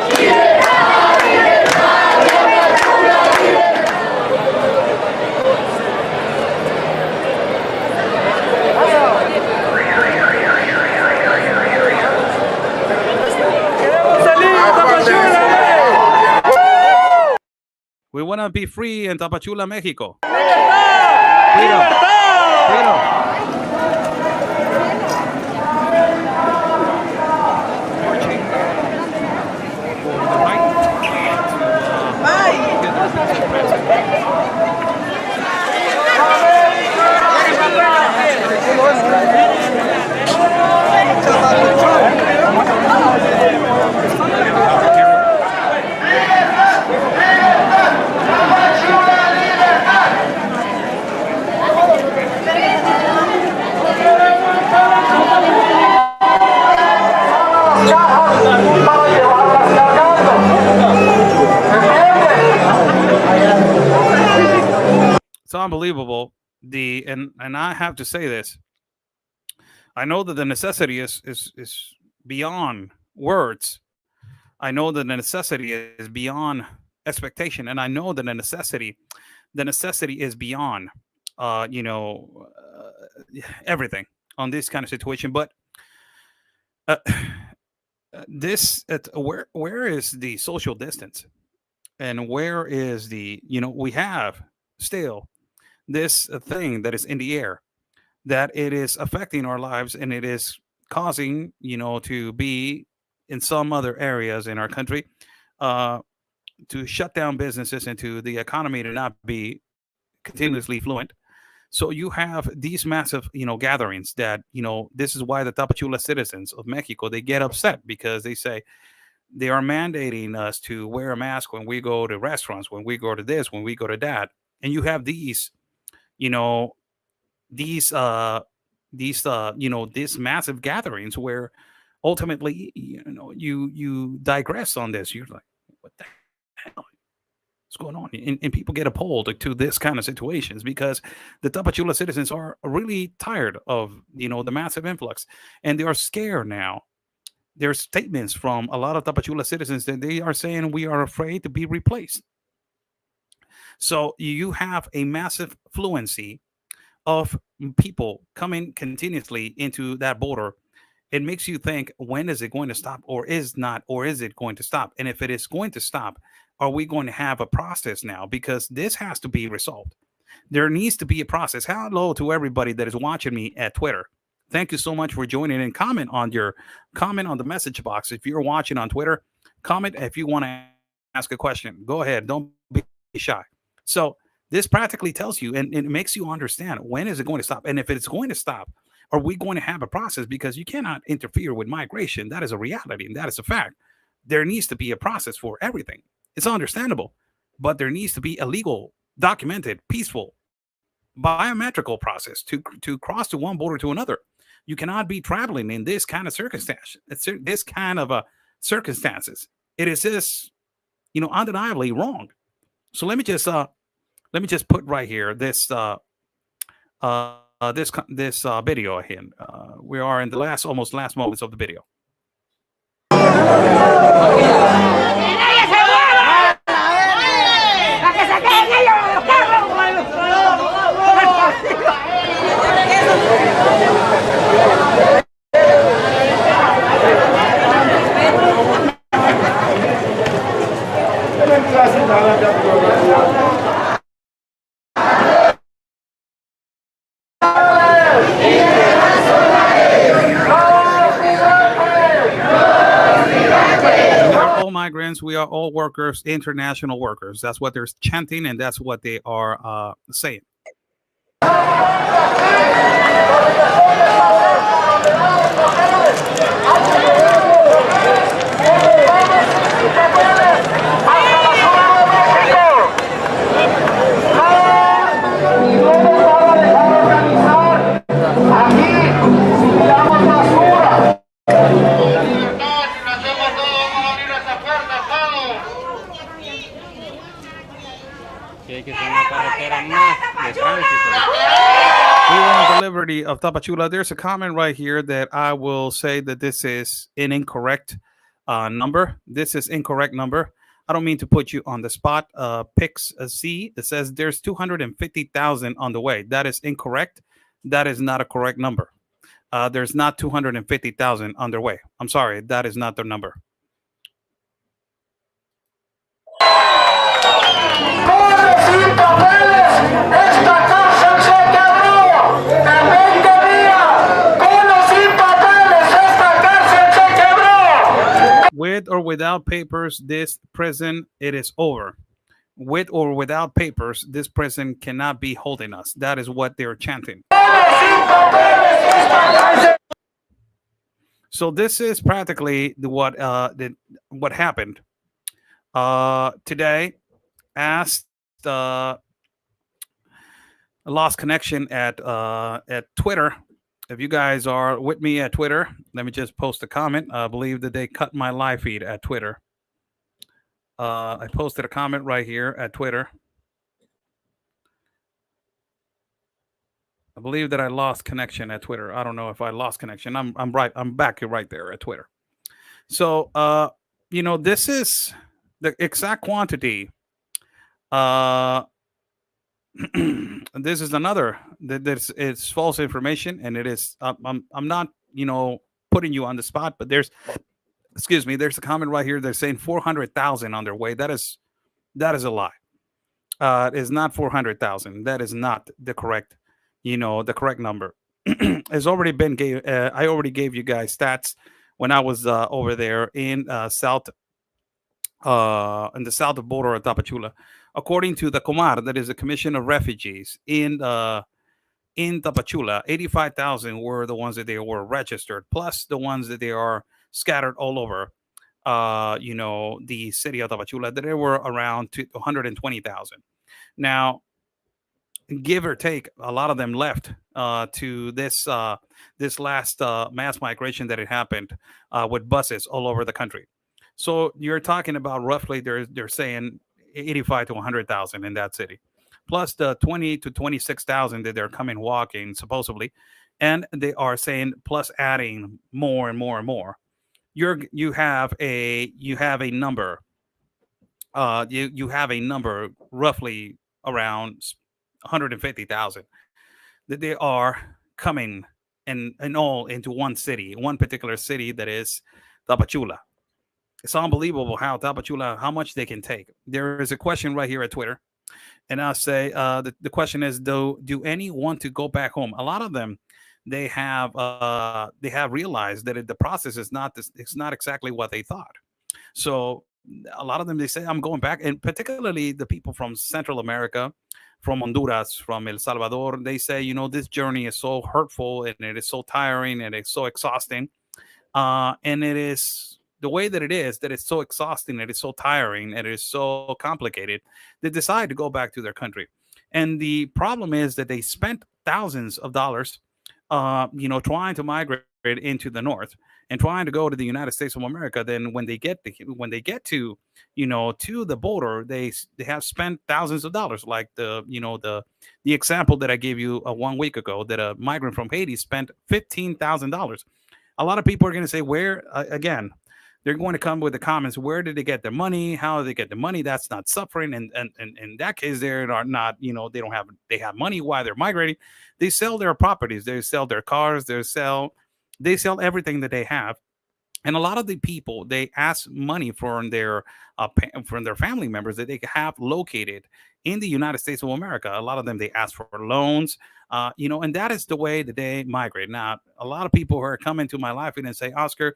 [SPEAKER 4] We want to be free in Tapachula, Mexico.
[SPEAKER 6] Freedom. Freedom.
[SPEAKER 4] It's unbelievable. And I have to say this. I know that the necessity is beyond words. I know that the necessity is beyond expectation, and I know that the necessity is beyond everything on this kind of situation. But where is the social distance, and where is the we have still this thing that is in the air, that it is affecting our lives, and it is causing to be in some other areas in our country to shut down businesses and to the economy to not be continuously fluent. So you have these massive gatherings that this is why the Tapachula citizens of Mexico, they get upset, because they say they are mandating us to wear a mask when we go to restaurants, when we go to this, when we go to that. And you have these these massive gatherings where ultimately you digress on this. You're like, what the hell? What's going on? And people get appalled to this kind of situations, because the Tapachula citizens are really tired of the massive influx, and they are scared now. There's statements from a lot of Tapachula citizens that they are saying we are afraid to be replaced. So you have a massive fluency of people coming continuously into that border. It makes you think, when is it going to stop, or is it going to stop? And if it is going to stop, are we going to have a process now? Because this has to be resolved. There needs to be a process. Hello to everybody that is watching me at Twitter. Thank you so much for joining, and comment on the message box. If you're watching on Twitter, comment if you want to ask a question. Go ahead. Don't be shy. So this practically tells you, and it makes you understand, when is it going to stop? And if it's going to stop, are we going to have a process? Because you cannot interfere with migration. That is a reality, and that is a fact. There needs to be a process for everything. It's understandable, but there needs to be a legal, documented, peaceful, biometrical process to cross to one border to another. You cannot be traveling in this kind of circumstance. This kind of circumstances. It is just, undeniably wrong. So let me just put right here this video here. We are in the almost last moments of the video. Migrants, we are all workers, international workers. That's what they're chanting, and that's what they are saying. We want the liberty of Tapachula. There's a comment right here that I will say that this is an incorrect number. This is incorrect number. I don't mean to put you on the spot. Pix C, it says there's 250,000 on the way. That is incorrect. That is not a correct number. There's not 250,000 underway. I'm sorry, that is not the number. without papers, this prison, it is over. With or without papers, this prison cannot be holding us. That is what they're chanting. So this is practically what happened today. Asked lost connection at Twitter. If you guys are with me at Twitter, let me just post a comment. I believe that they cut my live feed at Twitter. I posted a comment right here at Twitter. I believe that I lost connection at Twitter. I don't know if I lost connection. I'm right. I'm back right there at Twitter. So this is the exact quantity. This is another. It's false information, and it is. I'm not putting you on the spot, but there's a comment right here. They're saying 400,000 on their way. That is a lie. It is not 400,000. That is not the correct. The correct number. Has already been I already gave you guys stats when I was over there in the south border of Tapachula. According to the COMAR, that is the Commission of Refugees in Tapachula, 85,000 were the ones that they were registered, plus the ones that they are scattered all over the city of Tapachula, that there were around 120,000. Now, give or take, a lot of them left to this last mass migration that had happened with buses all over the country. So you're talking about roughly they're saying 85 to 100,000 in that city, plus the 20 to 26,000 that they're coming walking supposedly, and they are saying plus adding more and more and more. You have a number. You have a number roughly around 150,000 that they are coming and all into one particular city, that is Tapachula. It's unbelievable how much they can take. There is a question right here at Twitter, and I'll say the question is, do any want to go back home? A lot of them, they have realized that the process is not it's not exactly what they thought. So a lot of them, they say, I'm going back, and particularly the people from Central America, from Honduras, from El Salvador, they say, this journey is so hurtful, and it is so tiring, and it's so exhausting. And it is the way that it's so exhausting, it is so tiring, it is so complicated. They decide to go back to their country. And the problem is that they spent thousands of dollars, trying to migrate into the north and trying to go to the United States of America. Then when they get to the border, they have spent thousands of dollars. Like the example that I gave you 1 week ago, that a migrant from Haiti spent $15,000. A lot of people are going to say, where again, they're going to come with the comments, where did they get their money? How did they get the money? That's not suffering. And in that case, they're not, they have money while they're migrating. They sell their properties, they sell their cars, they sell everything that they have. And a lot of the people, they ask money from their family members that they have located in the United States of America. A lot of them, they ask for loans, and that is the way that they migrate. Now, a lot of people who are coming to my live feed and say, Oscar,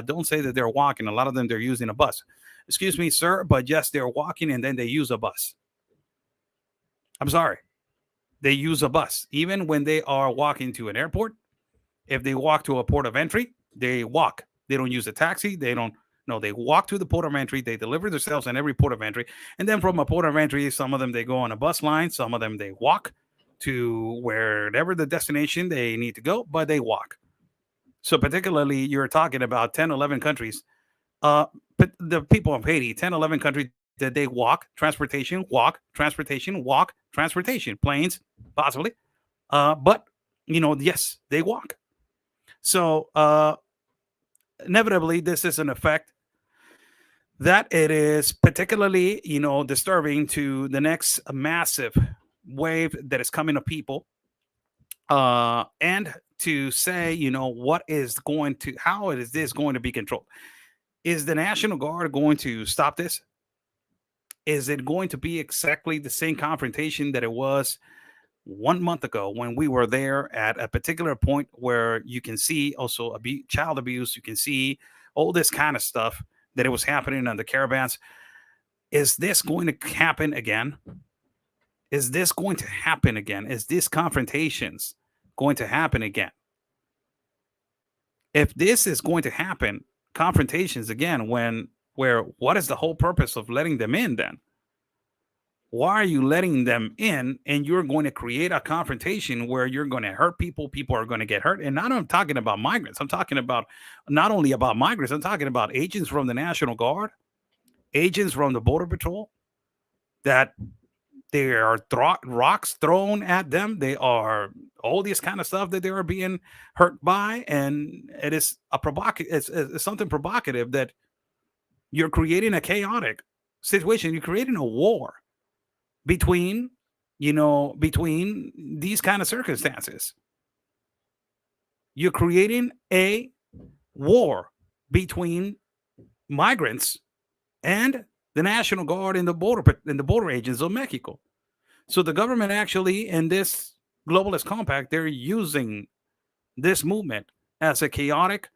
[SPEAKER 4] don't say that they're walking. A lot of them, they're using a bus. Excuse me, sir, but yes, they're walking, and then they use a bus. I'm sorry. They use a bus. Even when they are walking to an airport, if they walk to a port of entry, they walk. They don't use a taxi. They walk to the port of entry. They deliver themselves in every port of entry. And then from a port of entry, some of them, they go on a bus line. Some of them, they walk to wherever the destination they need to go, but they walk. So particularly, you're talking about 10, 11 countries. But the people of Haiti, 10, 11 countries that they walk, transportation, planes, possibly. But, yes, they walk. So, inevitably, this is an effect that it is particularly, disturbing to the next massive wave that is coming of people. And to say, how is this going to be controlled? Is the National Guard going to stop this? Is it going to be exactly the same confrontation that it was 1 month ago when we were there at a particular point where you can see also child abuse, you can see all this kind of stuff that it was happening on the caravans. Is this going to happen again? Is this going to happen again? Is these confrontations going to happen again? If this is going to happen, confrontations again, where what is the whole purpose of letting them in then? Why are you letting them in and you're going to create a confrontation where you're going to hurt people? People are going to get hurt. And now I'm talking about migrants. I'm talking about not only about migrants, I'm talking about agents from the National Guard, agents from the Border Patrol, that there are rocks thrown at them. They are all this kind of stuff that they are being hurt by. And it is it's something provocative that you're creating a chaotic situation. You're creating a war between these kind of circumstances. You're creating a war between migrants and the National Guard and the border agents of Mexico. So the government actually, in this globalist compact, they're using this movement as a chaotic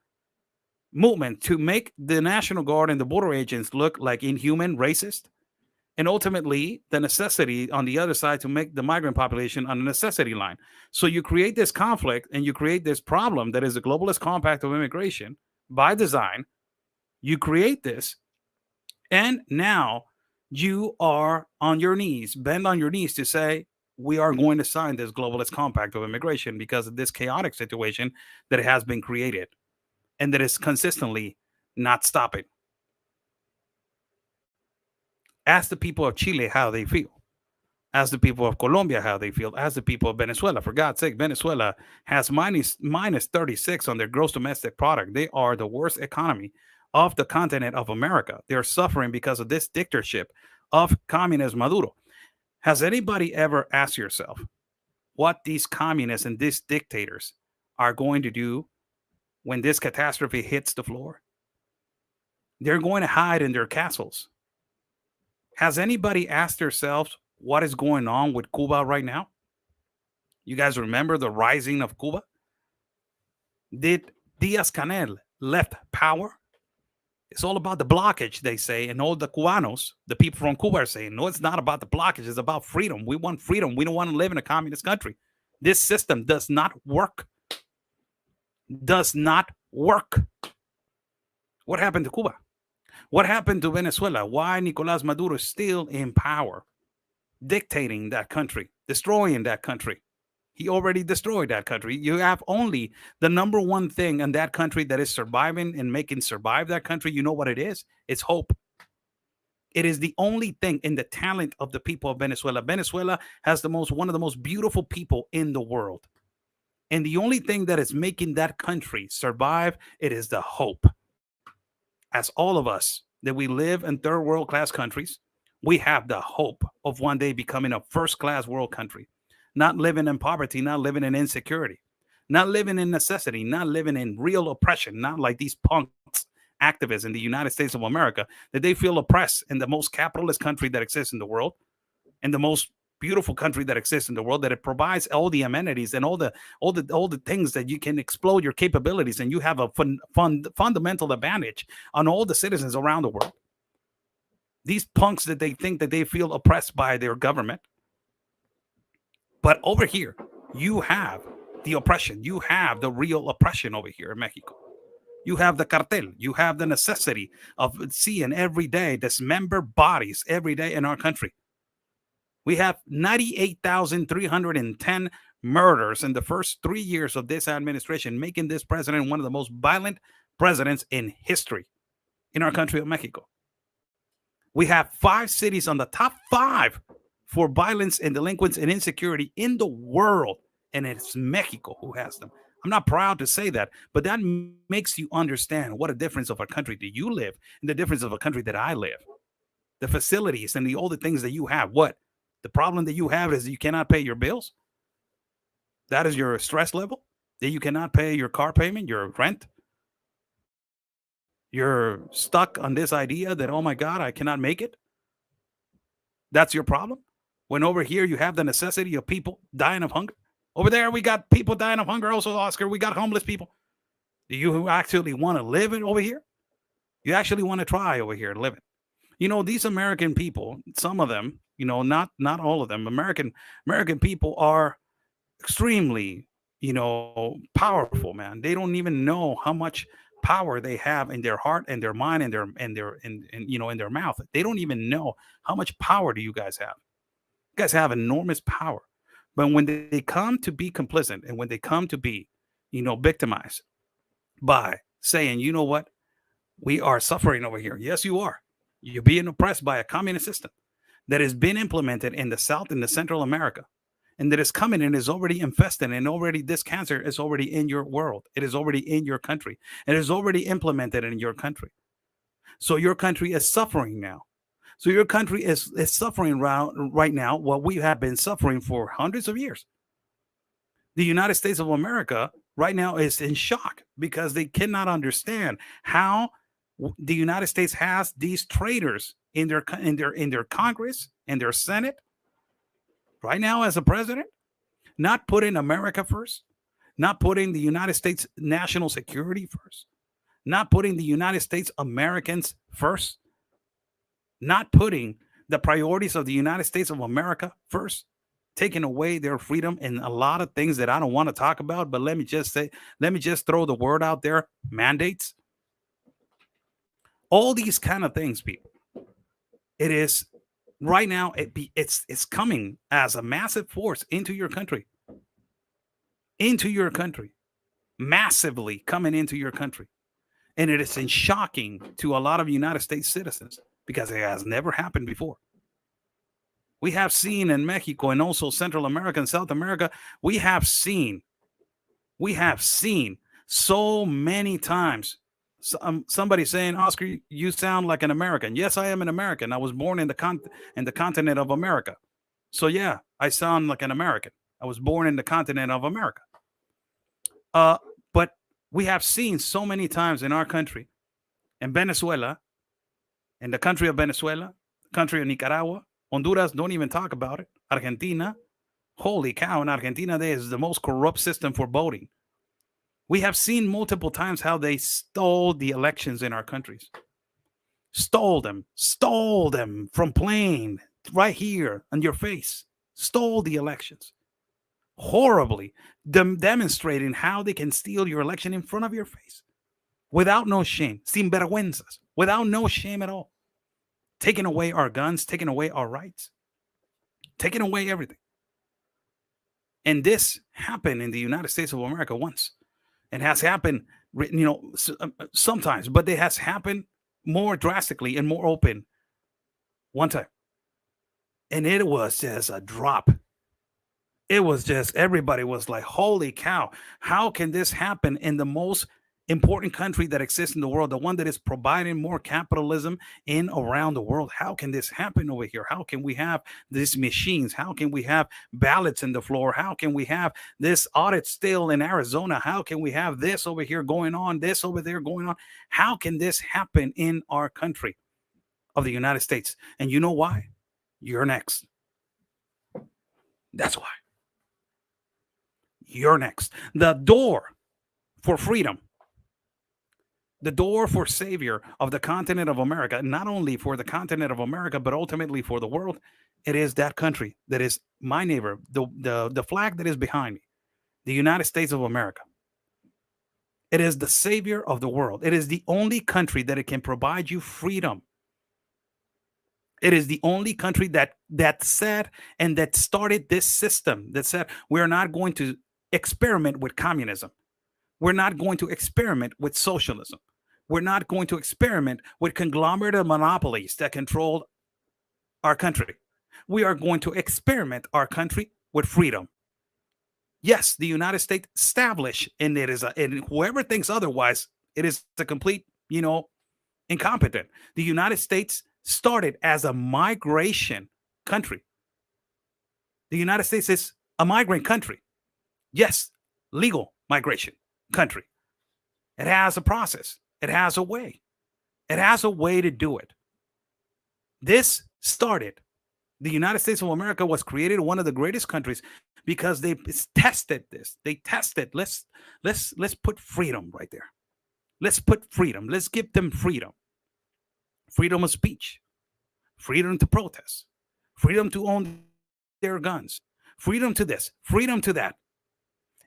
[SPEAKER 4] movement to make the National Guard and the border agents look like inhuman, racist, and ultimately the necessity on the other side to make the migrant population on a necessity line. So you create this conflict and you create this problem that is a globalist compact of immigration by design. You create this, and now you are on your knees, bend on your knees to say, we are going to sign this globalist compact of immigration because of this chaotic situation that has been created and that is consistently not stopping. Ask the people of Chile how they feel. Ask the people of Colombia how they feel. Ask the people of Venezuela. For God's sake, Venezuela has minus 36 on their gross domestic product. They are the worst economy of the continent of America. They're suffering because of this dictatorship of communist Maduro. Has anybody ever asked yourself what these communists and these dictators are going to do when this catastrophe hits the floor? They're going to hide in their castles. Has anybody asked themselves what is going on with Cuba right now? You guys remember the rising of Cuba? Did Díaz-Canel left power? It's all about the blockage, they say, and all the Cubanos, the people from Cuba, are saying, no, it's not about the blockage. It's about freedom. We want freedom. We don't want to live in a communist country. This system does not work. Does not work. What happened to Cuba? What happened to Venezuela? Why Nicolás Maduro is still in power, dictating that country, destroying that country? He already destroyed that country. You have only the number one thing in that country that is surviving and making survive that country. You know what it is? It's hope. It is the only thing in the talent of the people of Venezuela. Venezuela has one of the most beautiful people in the world. And the only thing that is making that country survive, it is the hope. As all of us that we live in third world class countries, we have the hope of one day becoming a first class world country, not living in poverty, not living in insecurity, not living in necessity, not living in real oppression, not like these punks, activists in the United States of America, that they feel oppressed in the most capitalist country that exists in the world, and the most beautiful country that exists in the world, that it provides all the amenities and all the things that you can explode your capabilities, and you have a fundamental advantage on all the citizens around the world. These punks that they think that they feel oppressed by their government. But over here, you have the oppression. You have the real oppression over here in Mexico. You have the cartel. You have the necessity of seeing every day dismembered bodies every day in our country. We have 98,310 murders in the first 3 years of this administration, making this president one of the most violent presidents in history in our country of Mexico. We have 5 cities on the top 5 for violence and delinquents and insecurity in the world, and it's Mexico who has them. I'm not proud to say that, but that makes you understand what a difference of a country that you live and the difference of a country that I live. The facilities and all the things that you have. What? The problem that you have is you cannot pay your bills. That is your stress level, that you cannot pay your car payment, your rent. You're stuck on this idea that, oh my God, I cannot make it. That's your problem. When over here you have the necessity of people dying of hunger. Over there we got people dying of hunger also, Oscar. We got homeless people. Do you actually want to live over here? You actually want to try over here living. You know, these American people, some of them, you know, not all of them, American people are extremely, you know, powerful, man. They don't even know how much power they have in their heart and their mind and you know, in their mouth. They don't even know how much power do you guys have. You guys have enormous power. But when they come to be complicit and when they come to be, you know, victimized by saying, you know what, we are suffering over here. Yes, you are. You're being oppressed by a communist system that has been implemented in the South and the Central America, and that is coming and is already infested, and already this cancer is already in your world. It is already in your country. It is already implemented in your country. So your country is suffering now. So your country is suffering right now what we have been suffering for hundreds of years. The United States of America right now is in shock because they cannot understand how the United States has these traitors in their Congress and their Senate right now as a president, not putting America first, not putting the United States national security first, not putting the United States Americans first, not putting the priorities of the United States of America first, taking away their freedom and a lot of things that I don't want to talk about. But let me just throw the word out there: mandates. All these kind of things, people. It is right now. It's coming as a massive force into your country, massively coming into your country, and it is shocking to a lot of United States citizens because it has never happened before. We have seen in Mexico and also Central America and South America, we have seen so many times somebody saying, Oscar, you sound like an American. Yes, I am an American. I was born in the continent of America. So yeah, I sound like an American. I was born in the continent of America. But we have seen so many times in our country, in Venezuela, in the country of Venezuela, country of Nicaragua, Honduras, don't even talk about it. Argentina, holy cow, in Argentina, there is the most corrupt system for voting. We have seen multiple times how they stole the elections in our countries. Stole them from playing right here on your face. Stole the elections. Horribly demonstrating how they can steal your election in front of your face. Without no shame. Sin vergüenzas. Without no shame at all. Taking away our guns, taking away our rights, taking away everything. And this happened in the United States of America once. It has happened, you know, sometimes, but it has happened more drastically and more open one time. And it was just a drop. It was just, everybody was like, holy cow, how can this happen in the most important country that exists in the world, the one that is providing more capitalism in around the world? How can this happen over here? How can we have these machines? How can we have ballots in the floor? How can we have this audit still in Arizona? How can we have this over here going on, this over there going on? How can this happen in our country of the United States? And you know why? You're next. That's why. You're next. The door for freedom, the door for savior of the continent of America, not only for the continent of America, but ultimately for the world, it is that country that is my neighbor, the flag that is behind me, the United States of America. It is the savior of the world. It is the only country that it can provide you freedom. It is the only country that said and that started this system that said we're not going to experiment with communism. We're not going to experiment with socialism. We're not going to experiment with conglomerate of monopolies that control our country. We are going to experiment our country with freedom. Yes, the United States established, and it is, and whoever thinks otherwise, it is a complete, incompetent. The United States started as a migration country. The United States is a migrant country. Yes, legal migration country. It has a process. It has a way. It has a way to do it. This started. The United States of America was created one of the greatest countries because they tested this. They tested. Let's put freedom right there. Let's put freedom. Let's give them freedom. freedom of speech, freedom to protest, freedom to own their guns, freedom to this, freedom to that.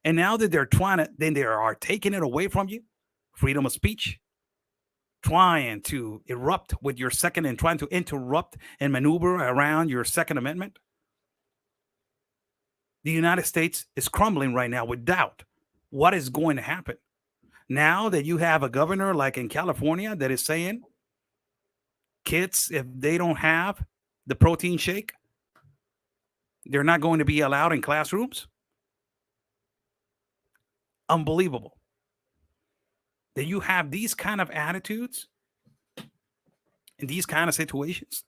[SPEAKER 4] And now that they're trying to, then they are taking it away from you, freedom of speech, trying to erupt with your second and trying to interrupt and maneuver around your Second Amendment. The United States is crumbling right now with doubt. What is going to happen? Now that you have a governor like in California that is saying kids, if they don't have the protein shake, they're not going to be allowed in classrooms. Unbelievable that you have these kind of attitudes in these kind of situations.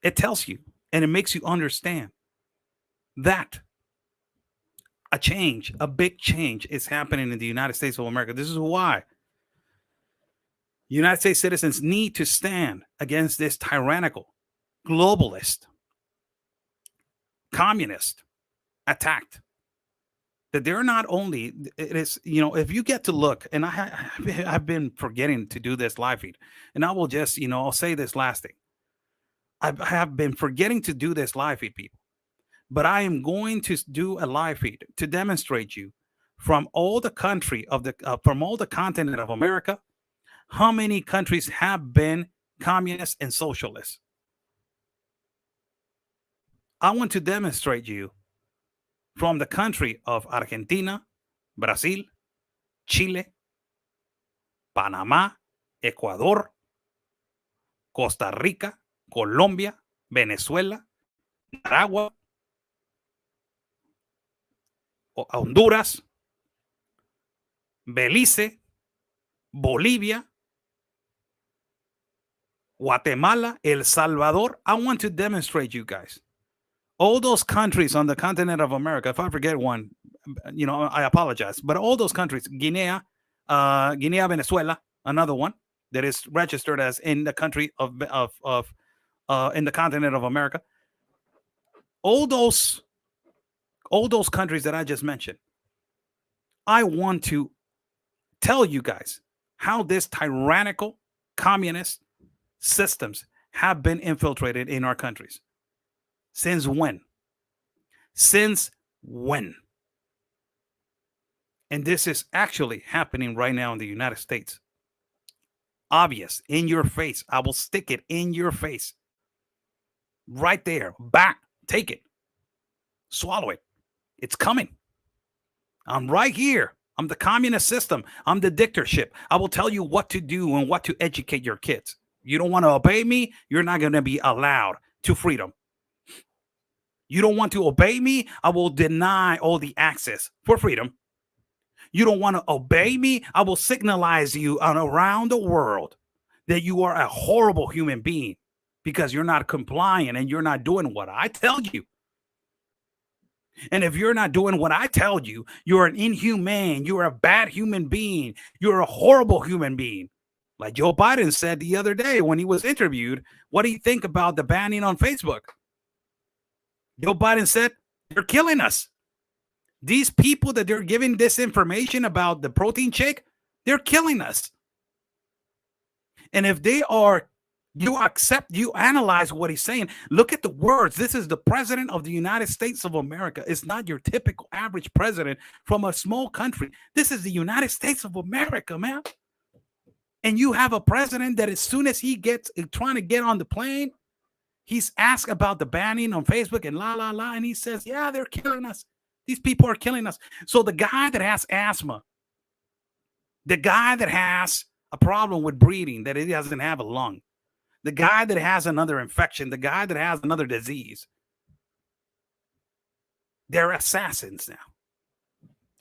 [SPEAKER 4] It tells you and it makes you understand that a change, a big change is happening in the United States of America. This is why United States citizens need to stand against this tyrannical, globalist, communist attack. That they're not only, it is, you know, if you get to look, and I've been forgetting to do this live feed, and I will just, you know, I'll say this last thing. I have been forgetting to do this live feed, people, but I am going to do a live feed to demonstrate you from all the country of the, from all the continent of America, how many countries have been communist and socialist. I want to demonstrate you from the country of Argentina, Brazil, Chile, Panama, Ecuador, Costa Rica, Colombia, Venezuela, Nicaragua, Honduras, Belice, Bolivia, Guatemala, El Salvador. I want to demonstrate you guys. All those countries on the continent of America, if I forget one, you know, I apologize. But all those countries, Guinea, Venezuela, another one that is registered as in the country of in the continent of America. All those countries that I just mentioned, I want to tell you guys how this tyrannical communist systems have been infiltrated in our countries. Since when? Since when? And this is actually happening right now in the United States. Obvious, in your face. I will stick it in your face. Right there. Back. Take it. Swallow it. It's coming. I'm right here. I'm the communist system. I'm the dictatorship. I will tell you what to do and what to educate your kids. You don't want to obey me, you're not going to be allowed to freedom. You don't want to obey me, I will deny all the access for freedom. You don't want to obey me, I will signalize you around the world that you are a horrible human being because you're not complying and you're not doing what I tell you. And if you're not doing what I tell you, you're an inhumane, you're a bad human being, you're a horrible human being. Like Joe Biden said the other day when he was interviewed, what do you think about the banning on Facebook? Joe Biden said, they're killing us. These people that they're giving this information about the protein shake, they're killing us. And if they are, you accept, you analyze what he's saying. Look at the words. This is the president of the United States of America. It's not your typical average president from a small country. This is the United States of America, man. And you have a president that as soon as he gets trying to get on the plane, he's asked about the banning on Facebook and and he says, yeah, they're killing us. These people are killing us. So the guy that has asthma, the guy that has a problem with breathing, that he doesn't have a lung, the guy that has another infection, the guy that has another disease, they're assassins now.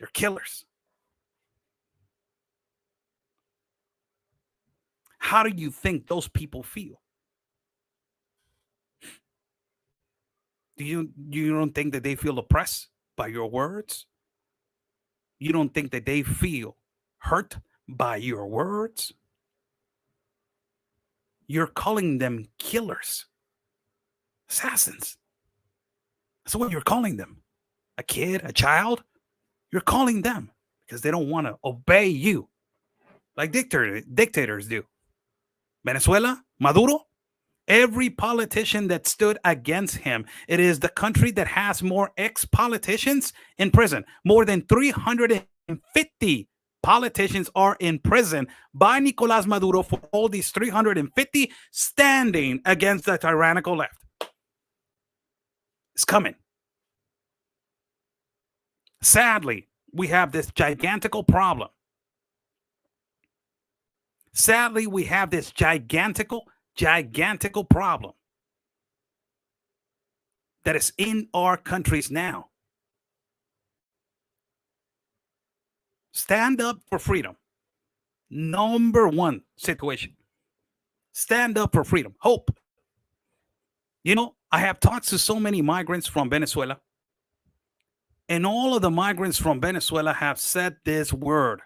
[SPEAKER 4] They're killers. How do you think those people feel? You don't think that they feel oppressed by your words? You don't think that they feel hurt by your words? You're calling them killers, assassins. That's what you're calling them. A kid, a child, you're calling them because they don't want to obey you like dictators do. Venezuela, Maduro, every politician that stood against him. It is the country that has more ex-politicians in prison. More than 350 politicians are in prison by Nicolás Maduro for all these 350 standing against the tyrannical left. It's coming. Sadly, we have this gigantical problem. Sadly, we have this gigantical problem that is in our countries now. Stand up for freedom. Number one situation. Stand up for freedom. Hope. You know, I have talked to so many migrants from Venezuela, and all of the migrants from Venezuela have said this word.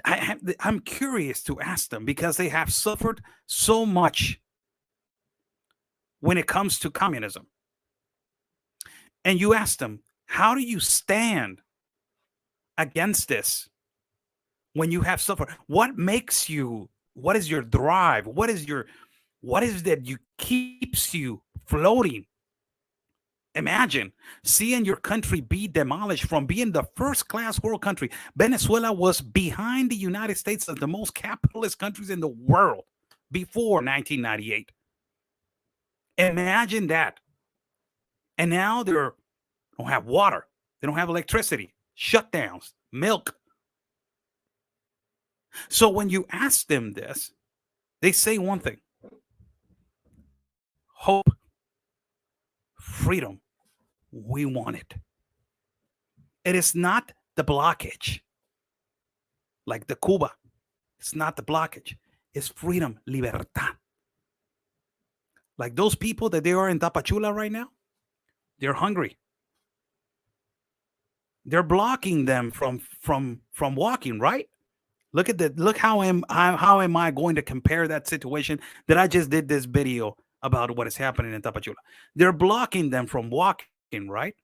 [SPEAKER 4] I'm curious to ask them, because they have suffered so much when it comes to communism. And you ask them, how do you stand against this when you have suffered? What makes you, what is your drive? What is that you keeps you floating? Imagine seeing your country be demolished from being the first class world country. Venezuela was behind the United States as the most capitalist countries in the world before 1998. Imagine that. And now they don't have water. They don't have electricity, shutdowns, milk. So when you ask them this, they say one thing: hope, freedom. We want it. It is not the blockage like the Cuba. It's not the blockage. It's freedom, libertad. Like those people that they are in Tapachula right now, they're hungry. They're blocking them from walking, right? Look at that. Look how am I going to compare that situation that I just did this video about what is happening in Tapachula? They're blocking them from walking, right?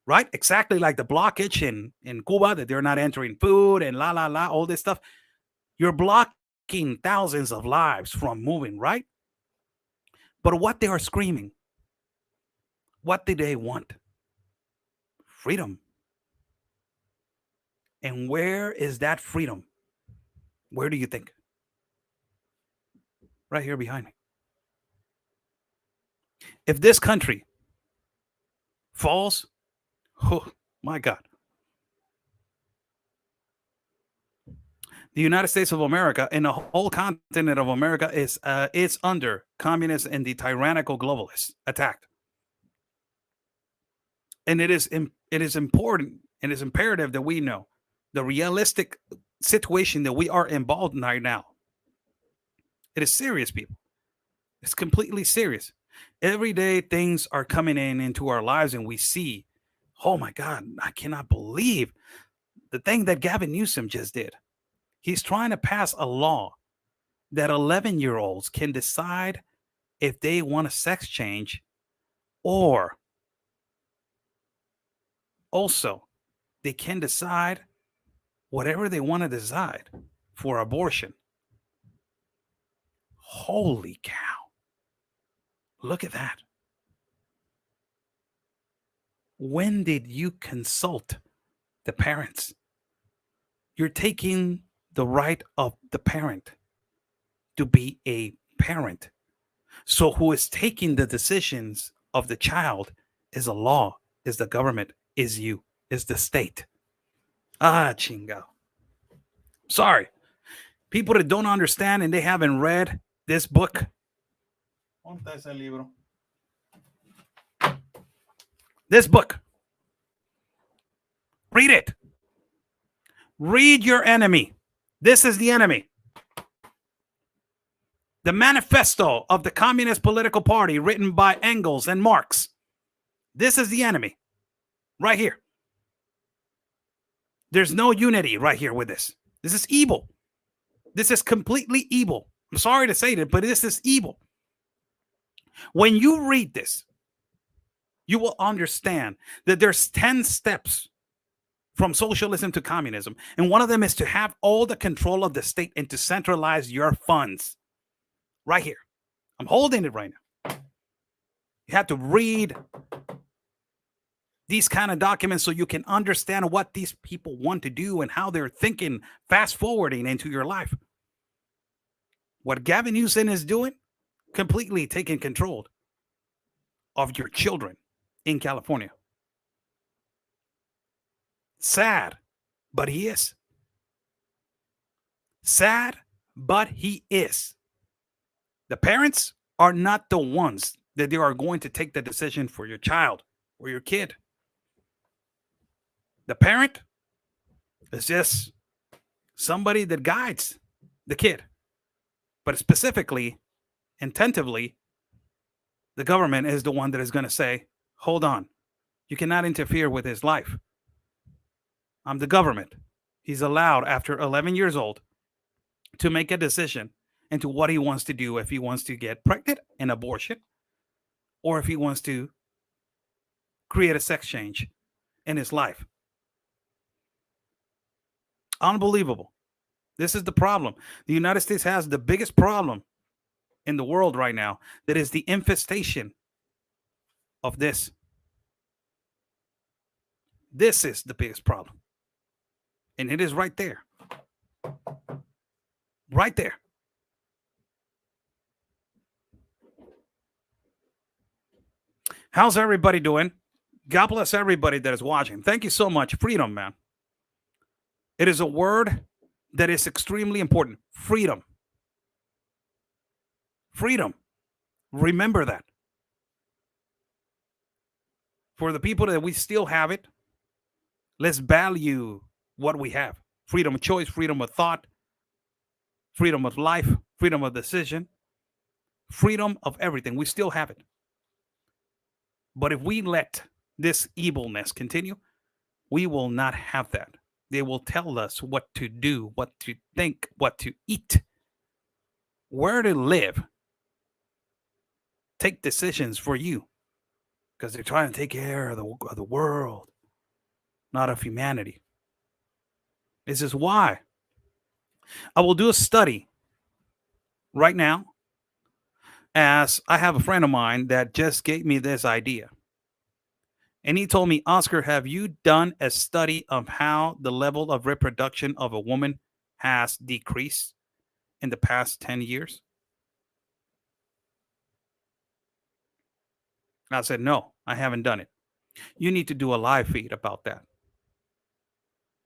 [SPEAKER 4] Right? Exactly like the blockage in Cuba, that they're not entering food and all this stuff. You're blocking thousands of lives from moving, right? But what they are screaming, what do they want? Freedom. And where is that freedom? Where do you think? Right here behind me. If this country falls, oh my God. The United States of America and the whole continent of America is under communist and the tyrannical globalists attacked. And it is important and it's imperative that we know the realistic situation that we are involved in right now. It is serious, people. It's completely serious. Every day things are coming into our lives and we see, oh my God, I cannot believe the thing that Gavin Newsom just did. He's trying to pass a law that 11-year-olds can decide if they want a sex change, or also they can decide whatever they want to decide for abortion. Holy cow. Look at that. When did you consult the parents? You're taking the right of the parent to be a parent. So who is taking the decisions of the child is a law, is the government, is you, is the state. Ah, chingo. Sorry. People that don't understand and they haven't read this book. This book. Read it. Read Your Enemy. This is the enemy. The manifesto of the Communist Political Party, written by Engels and Marx. This is the enemy. Right here. There's no unity right here with this. This is evil. This is completely evil. I'm sorry to say that, but this is evil. When you read this, you will understand that there's 10 steps from socialism to communism. And one of them is to have all the control of the state and to centralize your funds. Right here. I'm holding it right now. You have to read these kind of documents so you can understand what these people want to do and how they're thinking, fast forwarding into your life. What Gavin Newsom is doing, completely taking control of your children in California. Sad, but he is. Sad, but he is. The parents are not the ones that they are going to take the decision for your child or your kid. The parent is just somebody that guides the kid. But specifically, intentively, the government is the one that is going to say, hold on, you cannot interfere with his life. I'm the government. He's allowed, after 11 years old, to make a decision into what he wants to do, if he wants to get pregnant, an abortion, or if he wants to create a sex change in his life. Unbelievable. This is the problem. The United States has the biggest problem in the world right now. That is the infestation of this. This is the biggest problem. And it is right there. Right there. How's everybody doing? God bless everybody that is watching. Thank you so much. Freedom, man. It is a word that is extremely important. Freedom. Freedom. Remember that. For the people that we still have it, let's value what we have. Freedom of choice, freedom of thought, freedom of life, freedom of decision, freedom of everything. We still have it. But if we let this evilness continue, we will not have that. They will tell us what to do, what to think, what to eat, where to live. Take decisions for you because they're trying to take care of the world, not of humanity. This is why I will do a study right now, as I have a friend of mine that just gave me this idea. And he told me, Oscar, have you done a study of how the level of reproduction of a woman has decreased in the past 10 years? I said, no, I haven't done it. You need to do a live feed about that.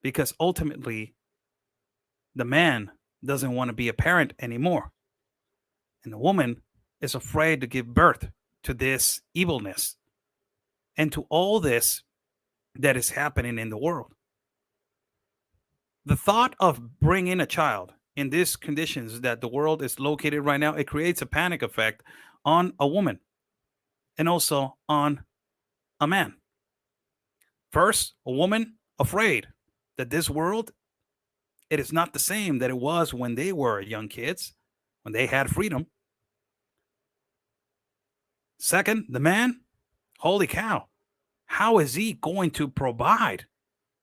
[SPEAKER 4] Because ultimately, the man doesn't want to be a parent anymore. And the woman is afraid to give birth to this evilness and to all this that is happening in the world. The thought of bringing a child in these conditions that the world is located right now, it creates a panic effect on a woman and also on a man. First, a woman afraid that this world, it is not the same that it was when they were young kids, when they had freedom. Second, the man, holy cow, how is he going to provide?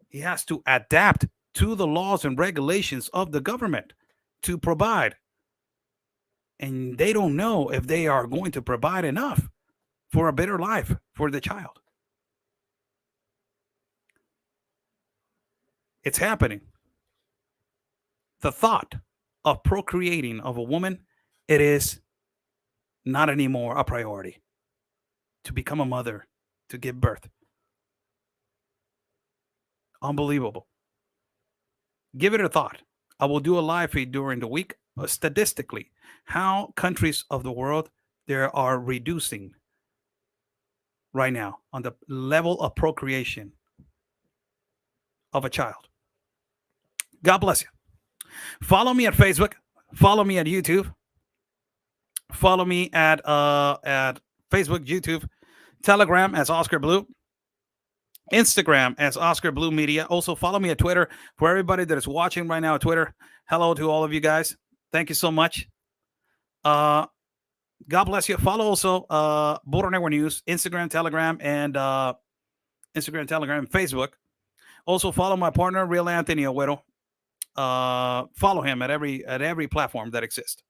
[SPEAKER 4] He has to adapt to the laws and regulations of the government to provide. And they don't know if they are going to provide enough for a better life for the child. It's happening. The thought of procreating of a woman, it is not anymore a priority. To become a mother, to give birth. Unbelievable. Give it a thought. I will do a live feed during the week. Statistically, how countries of the world there are reducing right now on the level of procreation of a child. God bless you. Follow me at Facebook. Follow me at YouTube. Follow me at Facebook, YouTube, Telegram as Oscar Blue, Instagram as Oscar Blue Media. Also follow me at Twitter. For everybody that is watching right now at Twitter, hello to all of you guys. Thank you so much. God bless you. Follow also Border Network News, Instagram, Telegram, and Facebook. Also follow my partner, Real Anthony Agüero. Follow him at every platform that exists.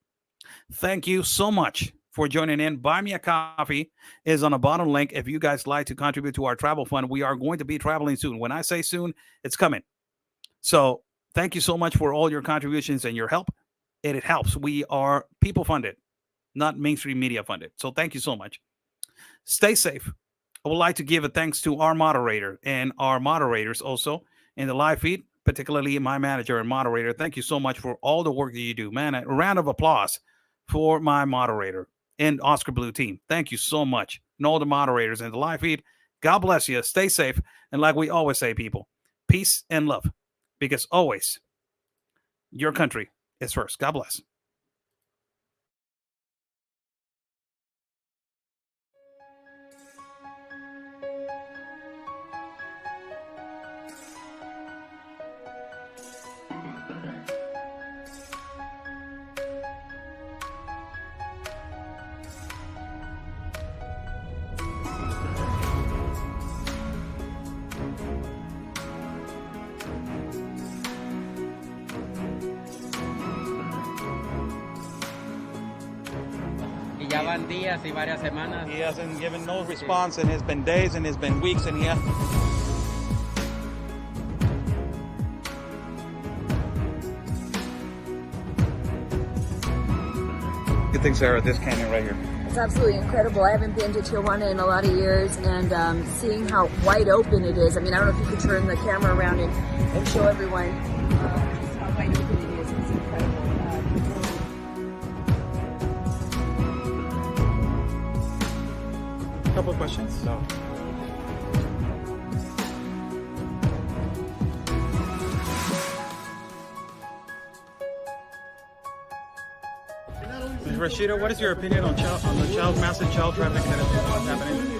[SPEAKER 4] Thank you so much for joining in. Buy Me a Coffee is on the bottom link. If you guys like to contribute to our travel fund, we are going to be traveling soon. When I say soon, it's coming. So thank you so much for all your contributions and your help. It helps. We are people funded, not mainstream media funded. So thank you so much. Stay safe. I would like to give a thanks to our moderator and our moderators also in the live feed, particularly my manager and moderator. Thank you so much for all the work that you do, man. A round of applause for my moderator and Oscar Blue team. Thank you so much. And all the moderators in the live feed. God bless you. Stay safe. And like we always say, people, peace and love, because always your country is first. God bless.
[SPEAKER 1] Ya van días y varias semanas.
[SPEAKER 2] He hasn't given no response, and it's been days and it's been weeks, and he What do you think, Sarah, this canyon right here?
[SPEAKER 3] It's absolutely incredible. I haven't been to Tijuana in a lot of years, and seeing how wide open it is. I mean, I don't know if you could turn the camera around and show everyone just how wide open it is. It's incredible.
[SPEAKER 2] Couple of questions. So. Rashida, what is your opinion on the massive child trafficking that is happening?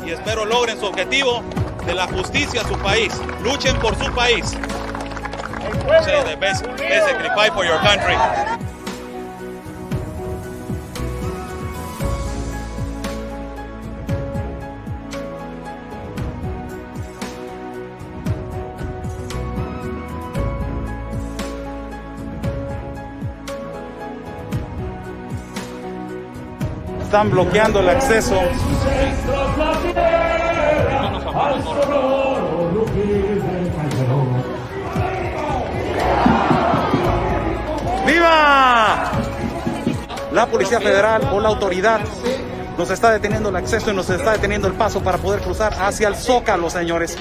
[SPEAKER 2] Y espero logren su objetivo de la justicia a su país. Luchen por su país. Say the basically fight for your country. Están bloqueando el acceso. ¡Viva! La Policía Federal o la autoridad nos está deteniendo el acceso y nos está deteniendo el paso para poder cruzar hacia el Zócalo, señores.